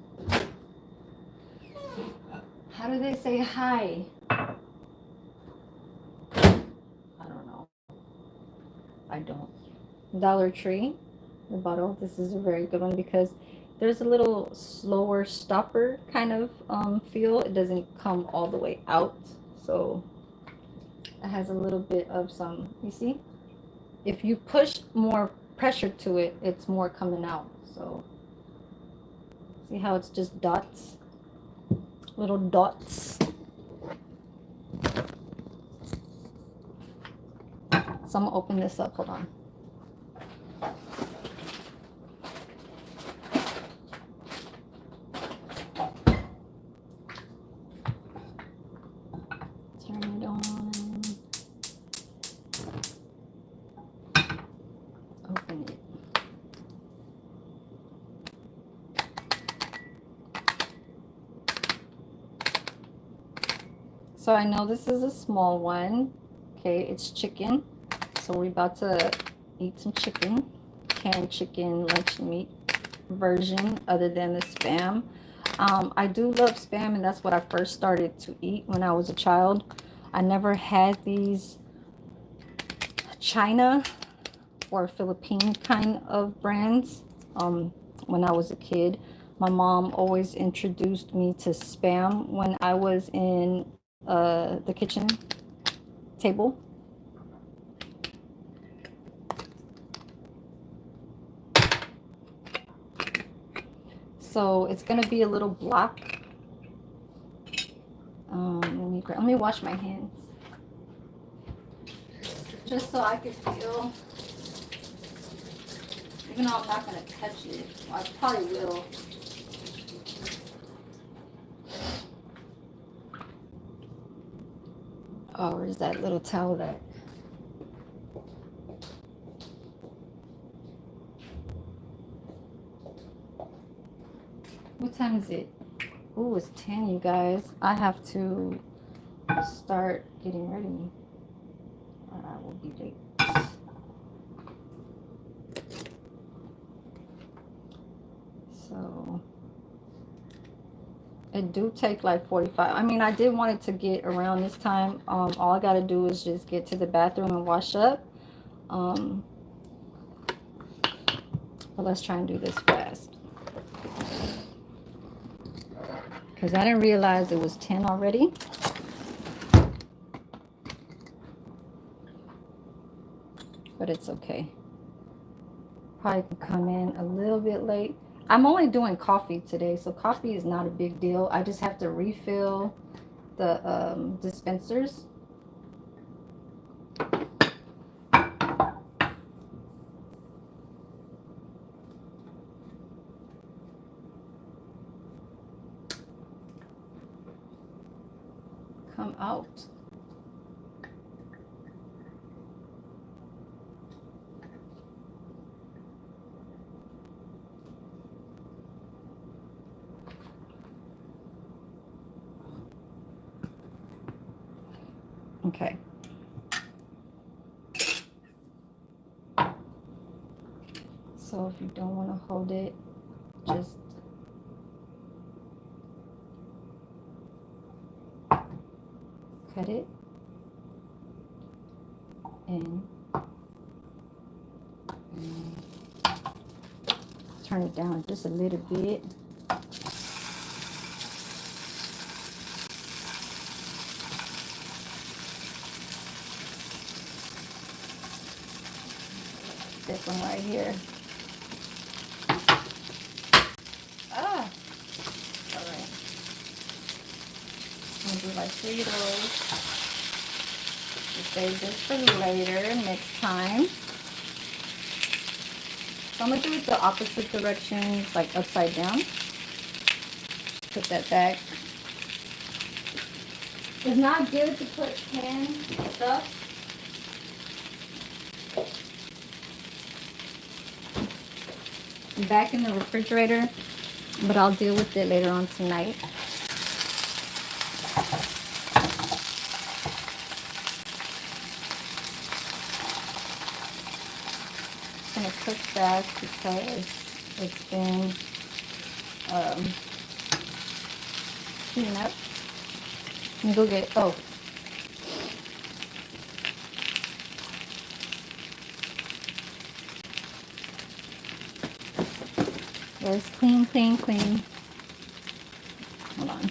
how do they say hi? I don't know. I don't. Dollar Tree, the bottle. This is a very good one because there's a little slower stopper kind of feel. It doesn't come all the way out, so it has a little bit of some. You see, if you push more pressure to it, it's more coming out. So see how it's just dots, little dots. So I'm gonna open this up. Hold on. Turn it on. Open it. So I know this is a small one. Okay, it's chicken. So we're about to eat some chicken. Canned chicken luncheon meat version other than the spam. I do love spam, and that's what I first started to eat when I was a child. I never had these China or Philippine kind of brands when I was a kid. My mom always introduced me to spam when I was in the kitchen table. So it's gonna be a little block. Let me wash my hands just so I can feel. Even though I'm not gonna touch it, I probably will. Oh, where's that little towel that? What time is it? Oh, it's 10, you guys. I have to start getting ready, or I will be late. So it do take like 45. I mean, I did want it to get around this time. All I gotta do is just get to the bathroom and wash up. But let's try and do this fast. because I didn't realize it was 10 already. But it's okay. Probably can come in a little bit late. I'm only doing coffee today, so coffee is not a big deal. I just have to refill the dispensers. Come out. Okay. So if you don't want to hold it, just cut it and turn it down just a little bit. This one right here. Ah, all right. I'm gonna do like 3 of those. Save this for later, next time. So I'm gonna do it the opposite direction, like upside down. Put that back. It's not good to put canned stuff back in the refrigerator, but I'll deal with it later on tonight. I'm gonna cook fast because it's been heating up. Let me go get, oh. Yes, clean, clean, clean. Hold on.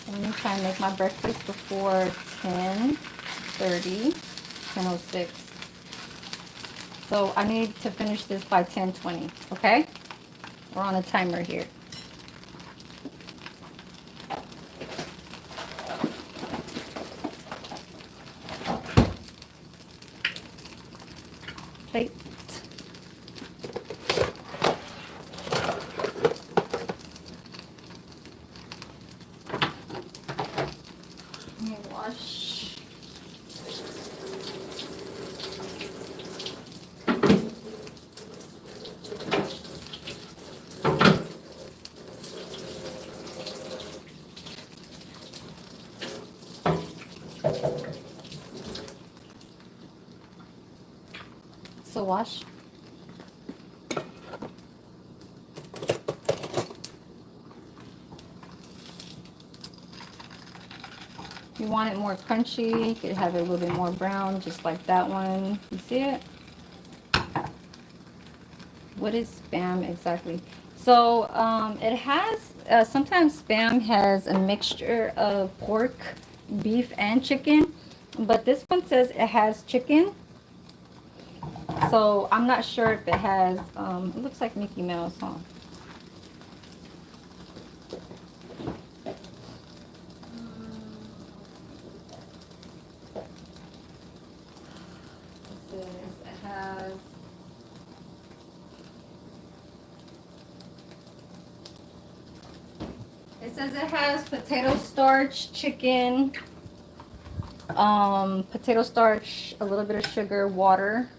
So let me try and make my breakfast before 10:30, 10:06. So I need to finish this by 10:20, okay? We're on a timer here. Plate. Let me wash. So wash. If you want it more crunchy, you could have it a little bit more brown, just like that one. You see it? What is Spam exactly? So it has, sometimes Spam has a mixture of pork, beef, and chicken. But this one says it has chicken. So I'm not sure if it has, it looks like Mickey Mouse, huh? It says it has potato starch, chicken, potato starch, a little bit of sugar, water.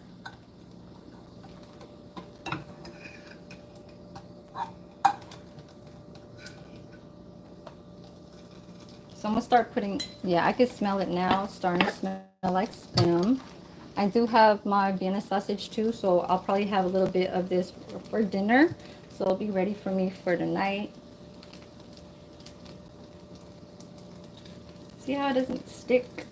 So I'm gonna start putting, yeah, I can smell it now. It's starting to smell like Spam. I do have my Vienna sausage too, so I'll probably have a little bit of this for dinner. So it'll be ready for me for tonight. See how it doesn't stick?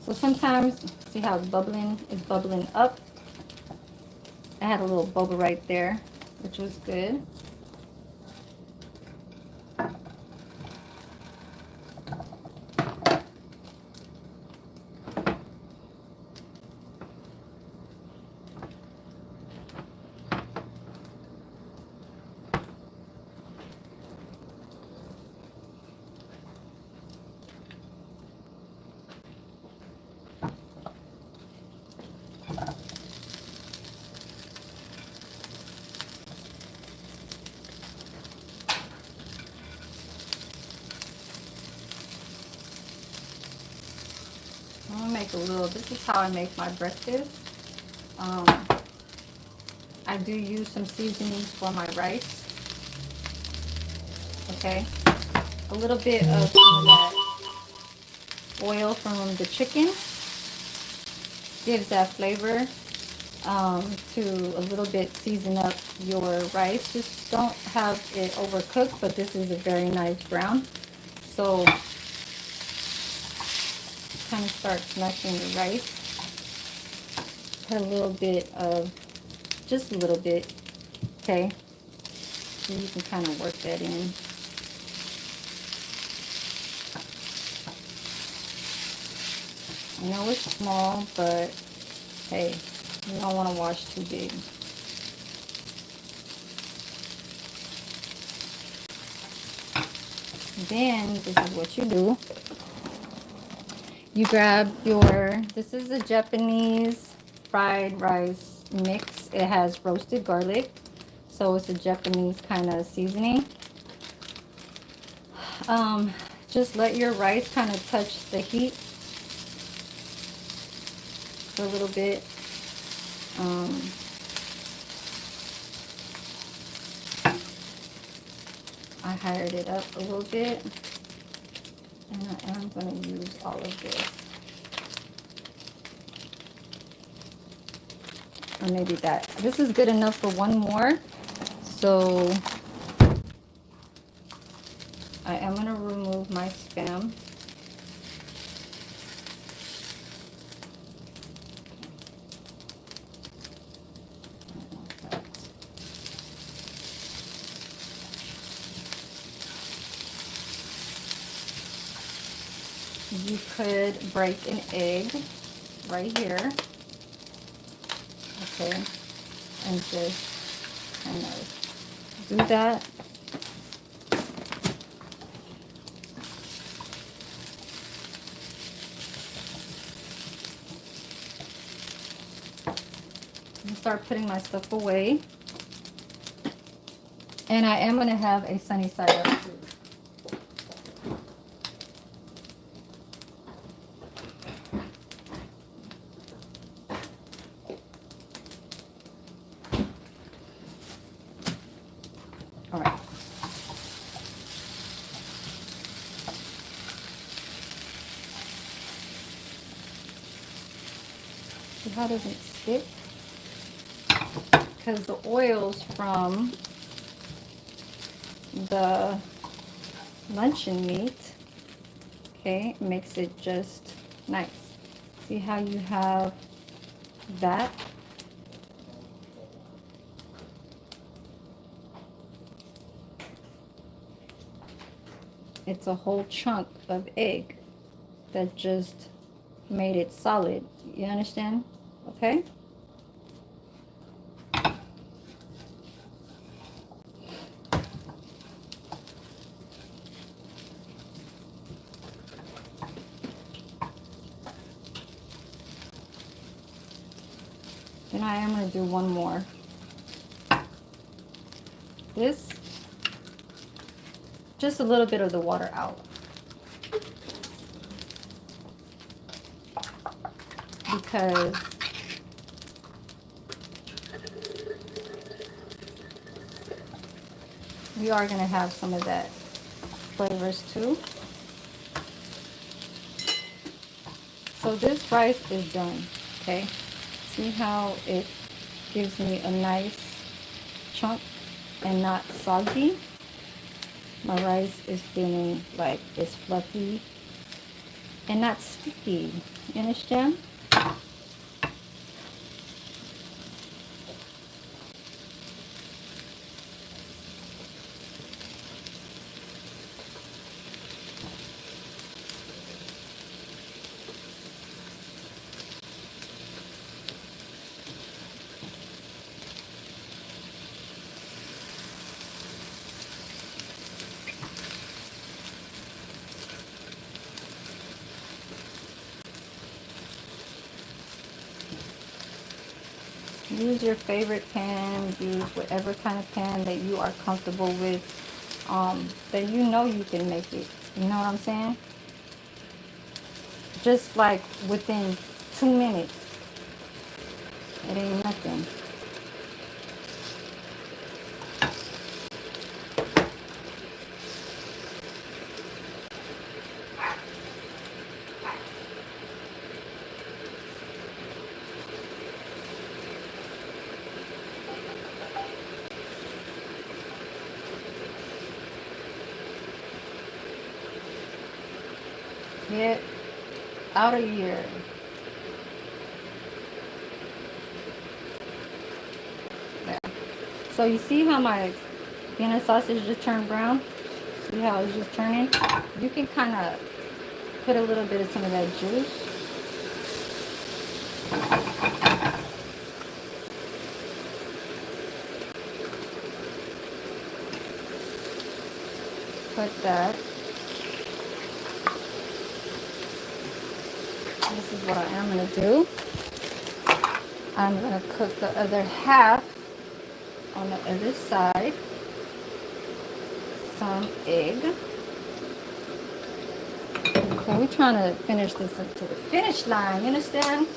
So sometimes, see how it's bubbling? It's bubbling up. I had a little bubble right there, which was good. I'm gonna make a little, this is how I make my breakfast. Um, I do use some seasonings for my rice. Okay, a little bit of some of that oil from the chicken gives that flavor. To a little bit season up your rice. Just don't have it overcooked, but this is a very nice brown. So kind of start smashing the rice. Put a little bit of, just a little bit, okay? So you can kind of work that in. I know it's small, but hey, you don't want to wash too big. Then this is what you do. You grab your, this is a Japanese fried rice mix. It has roasted garlic, so it's a Japanese kind of seasoning. Just let your rice kind of touch the heat for a little bit. I hired it up a little bit, and I am going to use all of this. Or maybe that. This is good enough for one more. So I am going to remove my Spam. You could break an egg right here, okay, and just kind of do that. And start putting my stuff away, and I am going to have a sunny side up too. All right. See how does it stick? Because the oils from the luncheon meat, okay, makes it just nice. See how you have that? It's a whole chunk of egg that just made it solid. You understand? Okay? Then I am going to do one more. This, just a little bit of the water out. Because we are going to have some of that flavors too. So this rice is done, okay? See how it gives me a nice chunk and not soggy? My rice is feeling like it's fluffy and not sticky. You understand? Use your favorite pan. Use whatever kind of pan that you are comfortable with. That you know you can make it. You know what I'm saying? Just like within 2 minutes. It ain't nothing. Get out of here. There. So you see how my Vienna sausage just turned brown? See how it's just turning? You can kind of put a little bit of some of that juice. Put that. This is what I am going to do. I'm going to cook the other half on the other side. Some egg. So we're trying to finish this up to the finish line. You understand?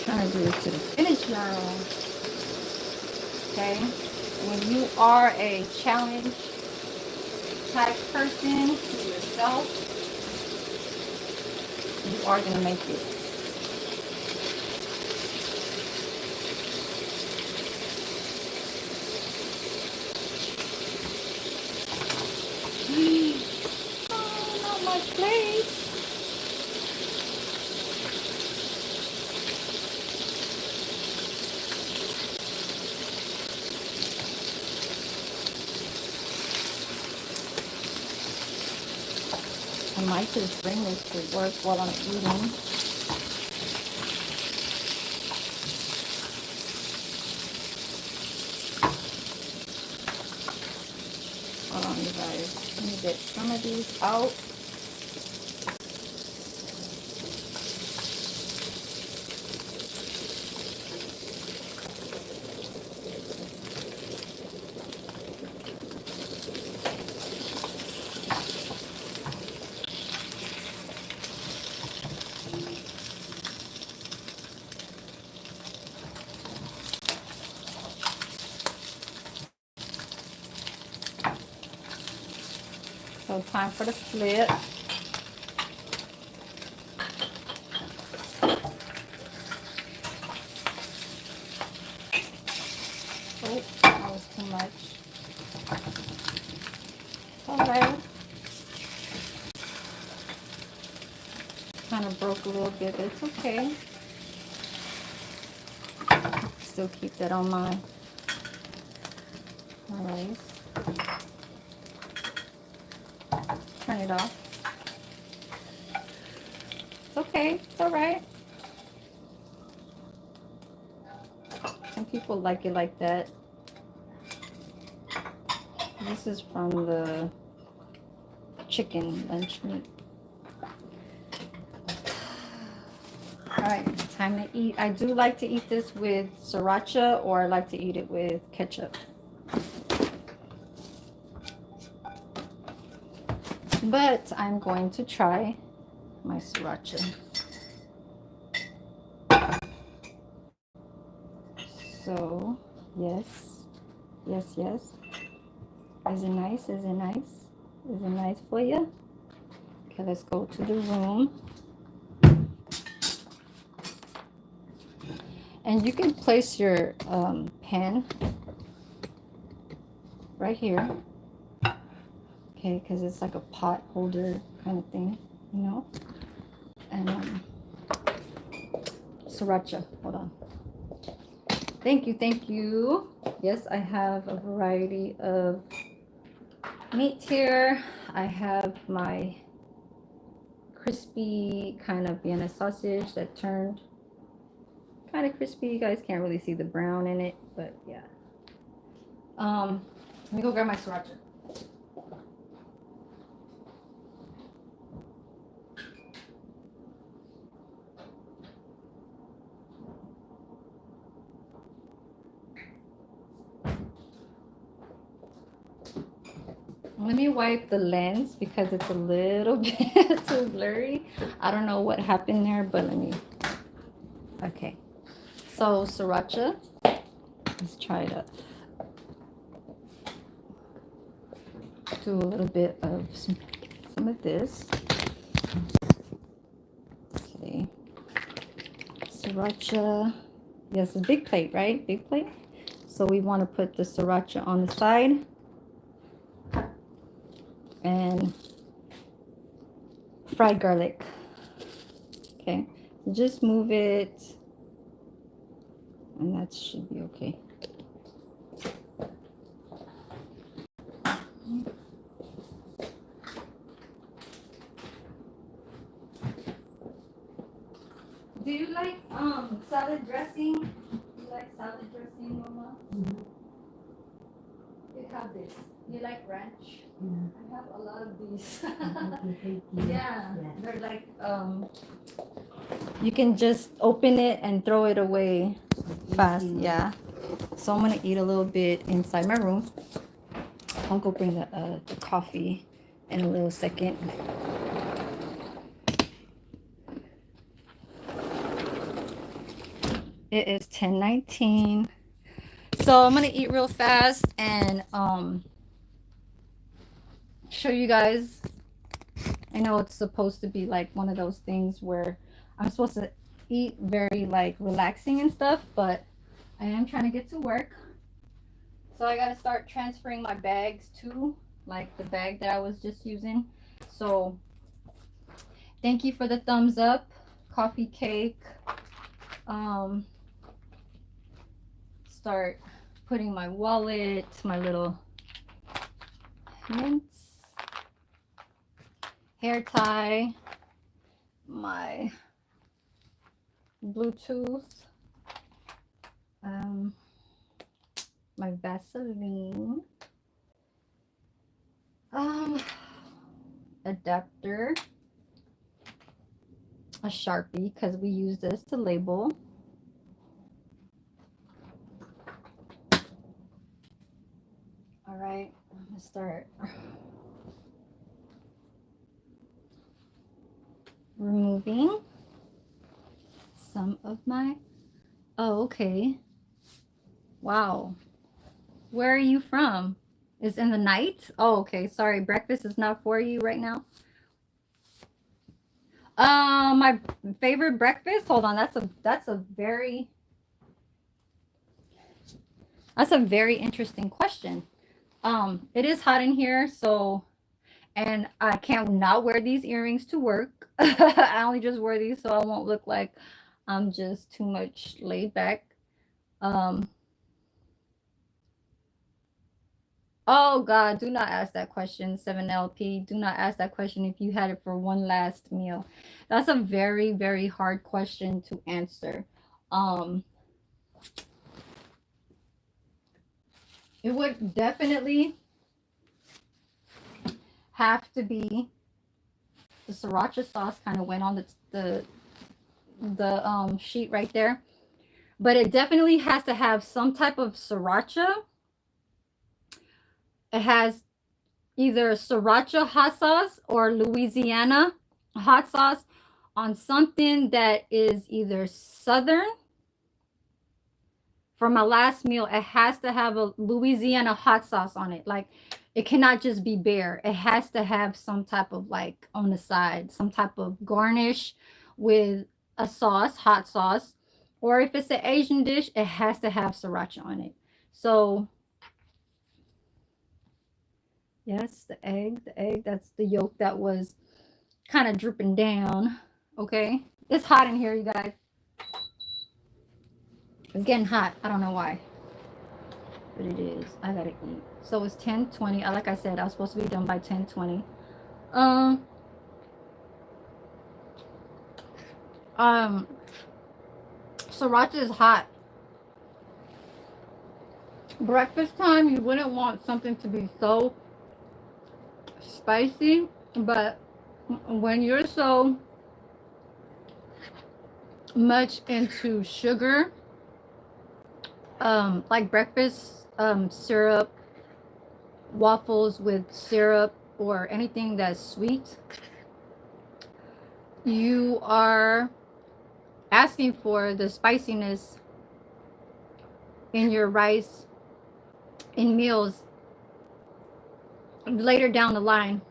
Trying to do it to the finish line. Okay? When you are a challenge type person to yourself, you are going to make it. Oh, not my plate. I might just bring this to work while I'm eating. Hold on, you guys. Let me get some of these out. So time for the flip. Oh, that was too much. Alright. Kind of broke a little bit, but it's okay. Still keep that on my rice. Turn it off. It's okay. It's alright. Some people like it like that. This is from the chicken lunch meat. Alright, time to eat. I do like to eat this with sriracha, or I like to eat it with ketchup. But I'm going to try my sriracha. So, yes. Yes, yes. Is it nice? Is it nice? Is it nice for you? Okay, let's go to the room. And you can place your pan right here. Okay, because it's like a pot holder kind of thing, you know. And sriracha. Hold on. Thank you, thank you. Yes, I have a variety of meat here. I have my crispy kind of Vienna sausage that turned kind of crispy. You guys can't really see the brown in it, but yeah. Let me go grab my sriracha. Let me wipe the lens because it's a little bit too blurry. I don't know what happened there, but let me. Okay. So sriracha. Let's try to do a little bit of some of this. Okay. Sriracha. Yes, a big plate, right? Big plate. So we want to put the sriracha on the side. And fried garlic. Okay, just move it, and that should be okay. Do you like salad dressing? Do you like salad dressing, Mama? Mm-hmm. You have this. You like ranch? Yeah. I have a lot of these. Yeah, they're like you can just open it and throw it away fast. Yeah. So I'm gonna eat a little bit inside my room. I'll go bring the coffee in a little second. It is 10:19. So I'm gonna eat real fast and show you guys. I know it's supposed to be like one of those things where I'm supposed to eat very like relaxing and stuff, but I am trying to get to work. So I gotta start transferring my bags too, like the bag that I was just using. So thank you for the thumbs up, coffee cake. Start putting my wallet, my little mints, hair tie, my Bluetooth, my Vaseline, adapter, a Sharpie because we use this to label. All right, I'm gonna start removing some of my. Oh, okay. Wow. Where are you from? Is in the night? Oh, okay. Sorry, breakfast is not for you right now. My favorite breakfast. Hold on, that's a very interesting question. It is hot in here, so and I can't not wear these earrings to work. I only just wear these so I won't look like I'm just too much laid back. Oh God, do not ask that question, 7LP. Do not ask that question if you had it for one last meal. That's a very, very hard question to answer. It would definitely have to be the sriracha sauce kind of went on the sheet right there. But it definitely has to have some type of sriracha. It has either sriracha hot sauce or Louisiana hot sauce on something that is either southern. For my last meal, it has to have a Louisiana hot sauce on it. Like, it cannot just be bare. It has to have some type of, like, on the side, some type of garnish with a sauce, hot sauce. Or if it's an Asian dish, it has to have sriracha on it. So Yes, the egg, that's the yolk that was kind of dripping down. Okay. It's hot in here, you guys. It's getting hot. I don't know why, but it is. I gotta eat. So it's 10:20. Like I said, I was supposed to be done by 10:20. Um, um, Sriracha is hot. Breakfast time, you wouldn't want something to be so spicy, but when you're so much into sugar, like breakfast syrup, waffles with syrup, or anything that's sweet, you are asking for the spiciness in your rice, in meals later down the line.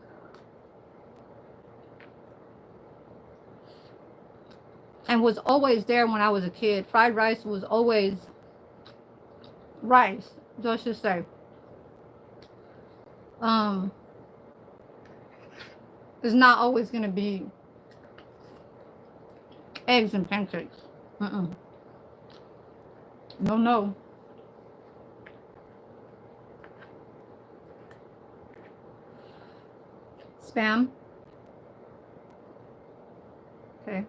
And was always there when I was a kid. Fried rice was always rice, let's just say. Um, it's not always gonna be eggs and pancakes. No, no. Spam. Okay.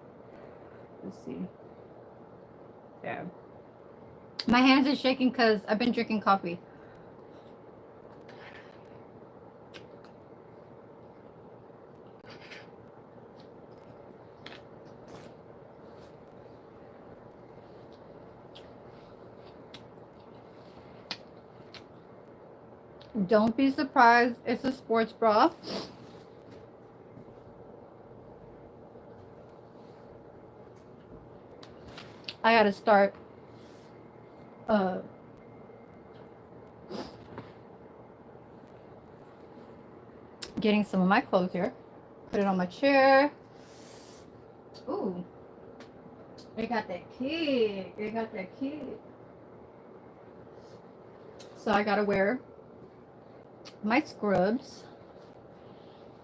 Let's see. Yeah. My hands are shaking because I've been drinking coffee. Don't be surprised. It's a sports bra. I gotta start uh getting some of my clothes here. Put it on my chair. Ooh, they got that kick. They got that kick. So I gotta wear my scrubs.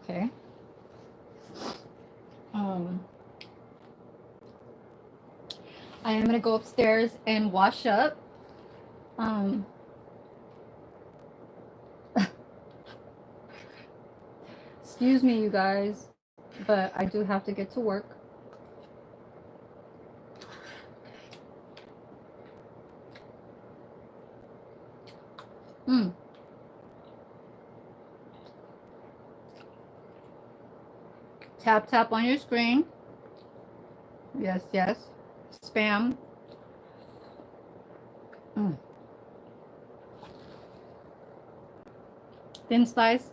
Okay. I am gonna go upstairs and wash up. Um, excuse me, you guys, but I do have to get to work. Tap, tap on your screen. Yes, yes. Spam. Thin slice.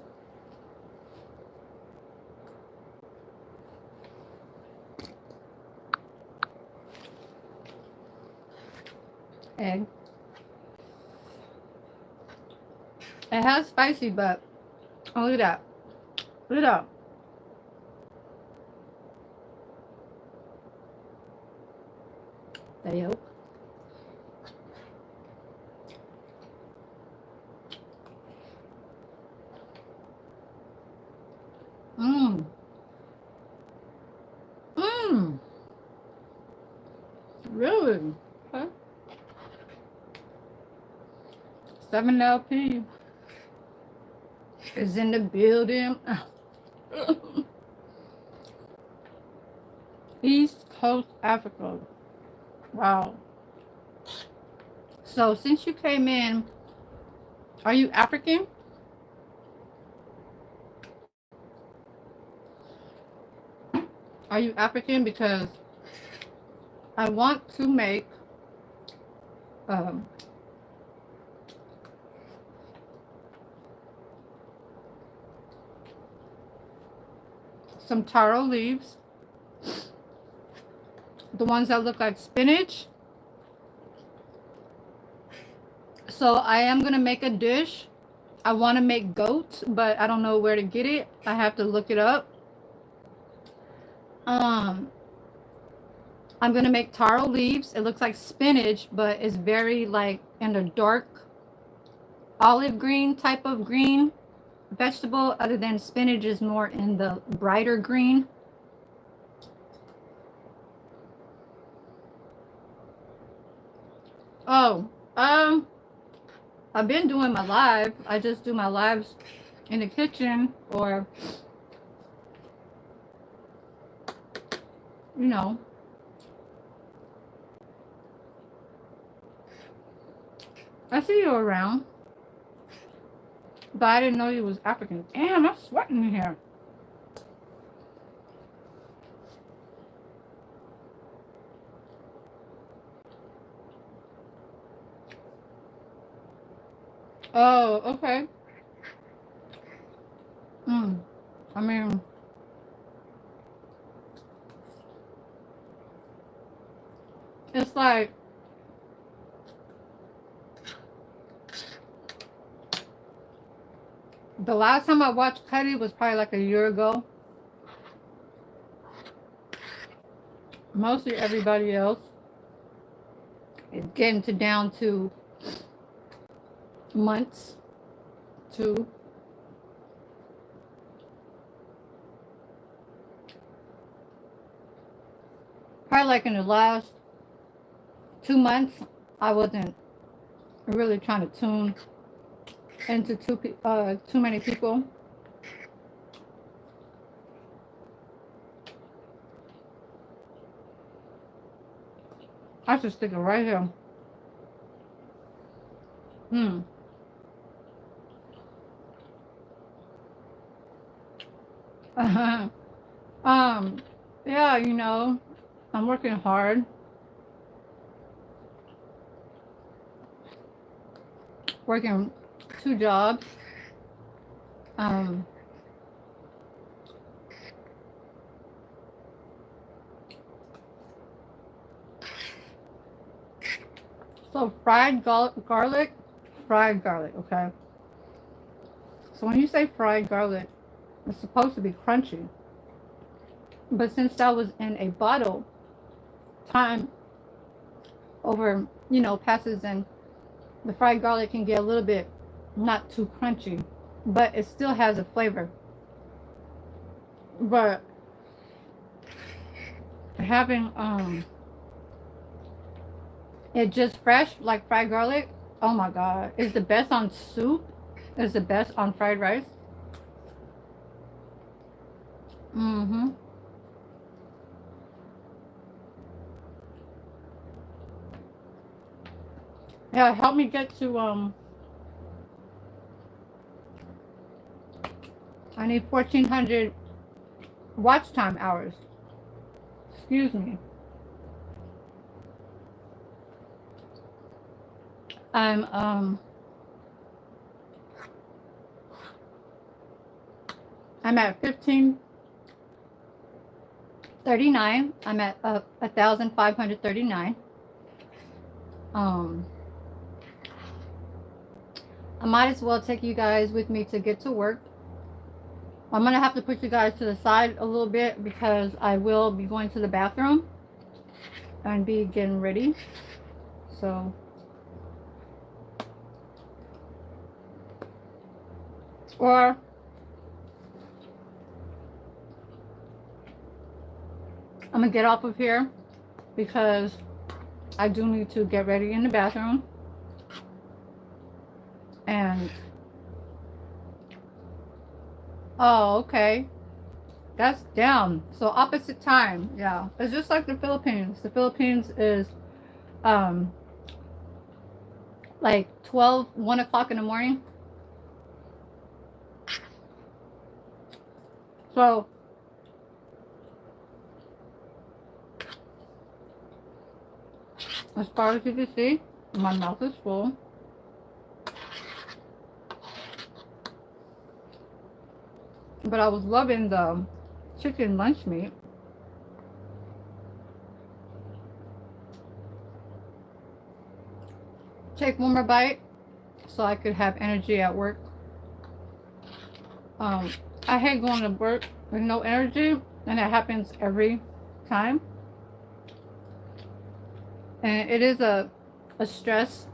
Egg. It has spicy, but oh, look at that. Look at that. The yolk. Mmm. Mmm. Really? Okay. 7LP is in the building. East Coast Africa. Wow. So since you came in, are you African? Are you African? Because I want to make um, some taro leaves, the ones that look like spinach. So I am gonna make a dish. I want to make goat, but I don't know where to get it. I have to look it up. I'm gonna make taro leaves. It looks like spinach, but it's very like in the dark olive green type of green. vegetable other than spinach is more in the brighter green. Oh, I've been doing my live. I just do my lives in the kitchen, or you know, I see you around, but I didn't know you was African. Damn, I'm sweating in here. Oh, okay. Mm. I mean, it's like the last time I watched Cuddy was probably like a year ago. Mostly everybody else is getting to down to months, to probably like in the last 2 months. I wasn't really trying to tune into too many people. I should stick it right here. Hmm. um. Yeah, I'm working hard, working 2 jobs. Um. So fried garlic. Okay. So when you say fried garlic, it's supposed to be crunchy, but since that was in a bottle, time over, passes, and the fried garlic can get a little bit not too crunchy, but it still has a flavor. But having it just fresh like fried garlic, oh my god, it's the best on soup. It's the best on fried rice. Mm-hmm. Yeah, help me get to I need 1,400 watch time hours. Excuse me. I'm um I'm at 1539. I'm at 1,539. Um, I might as well take you guys with me to get to work. I'm gonna have to put you guys to the side a little bit because I will be going to the bathroom and be getting ready. So, or I'm gonna get off of here because I do need to get ready in the bathroom. And oh, okay, that's down. So opposite time. Yeah, it's just like the Philippines. The Philippines is um like 1 o'clock in the morning. So as far as you can see, my mouth is full. But I was loving the chicken lunch meat. Take one more bite so I could have energy at work. Um, I hate going to work with no energy, and that happens every time. And it is a stress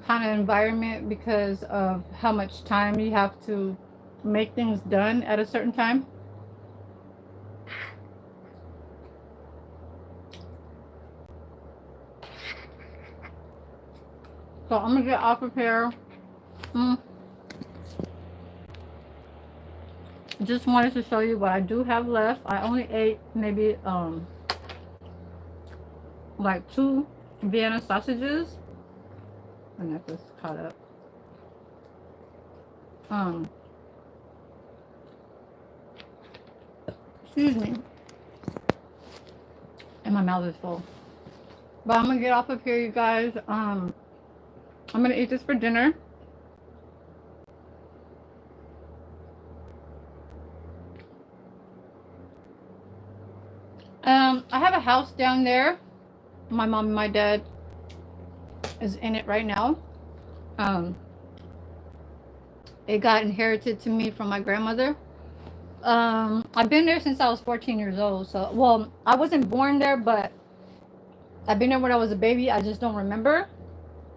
kind of environment because of how much time you have to make things done at a certain time. So I'm gonna get off of here. Mm, just wanted to show you what I do have left. I only ate maybe like 2 Vienna sausages. And that just caught up. Um, excuse me. And my mouth is full. But I'm gonna get off of here, you guys. I'm gonna eat this for dinner. I have a house down there. My mom and my dad is in it right now. Um, it got inherited to me from my grandmother. I've been there since I was 14 years old. So, well, I wasn't born there, but I've been there when I was a baby. I just don't remember.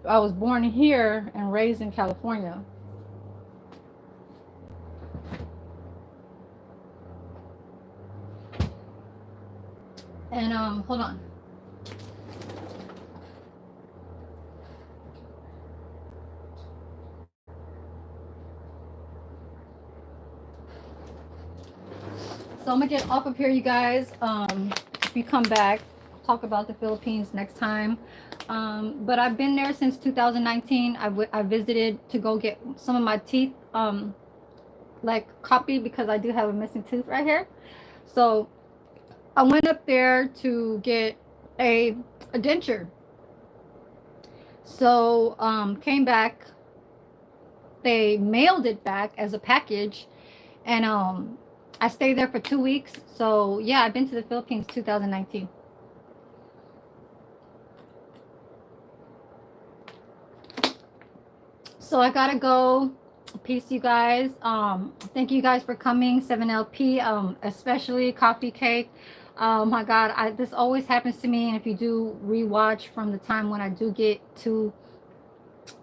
I was born here and raised in California. And hold on. So I'm gonna get off of here, you guys. If you come back, talk about the Philippines next time. But I've been there since 2019. I visited to go get some of my teeth like copied because I do have a missing tooth right here. So I went up there to get a denture. So came back. They mailed it back as a package, and I stayed there for 2 weeks. So yeah, I've been to the Philippines 2019. So I gotta go. Peace, you guys. Thank you guys for coming. 7LP, especially Coffee Cake. Oh my God, this always happens to me. And if you do rewatch from the time when I do get to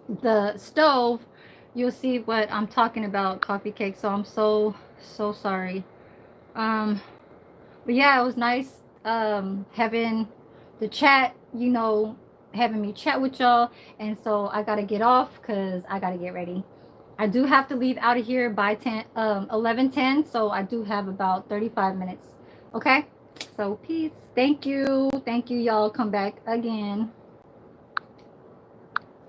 the stove, you'll see what I'm talking about, Coffee Cake. So I'm so sorry. Um, but yeah, it was nice having the chat, having me chat with y'all. And so I gotta get off because I gotta get ready. I do have to leave out of here by 11:10, so I do have about 35 minutes. Okay, so peace. Thank you, y'all. Come back again.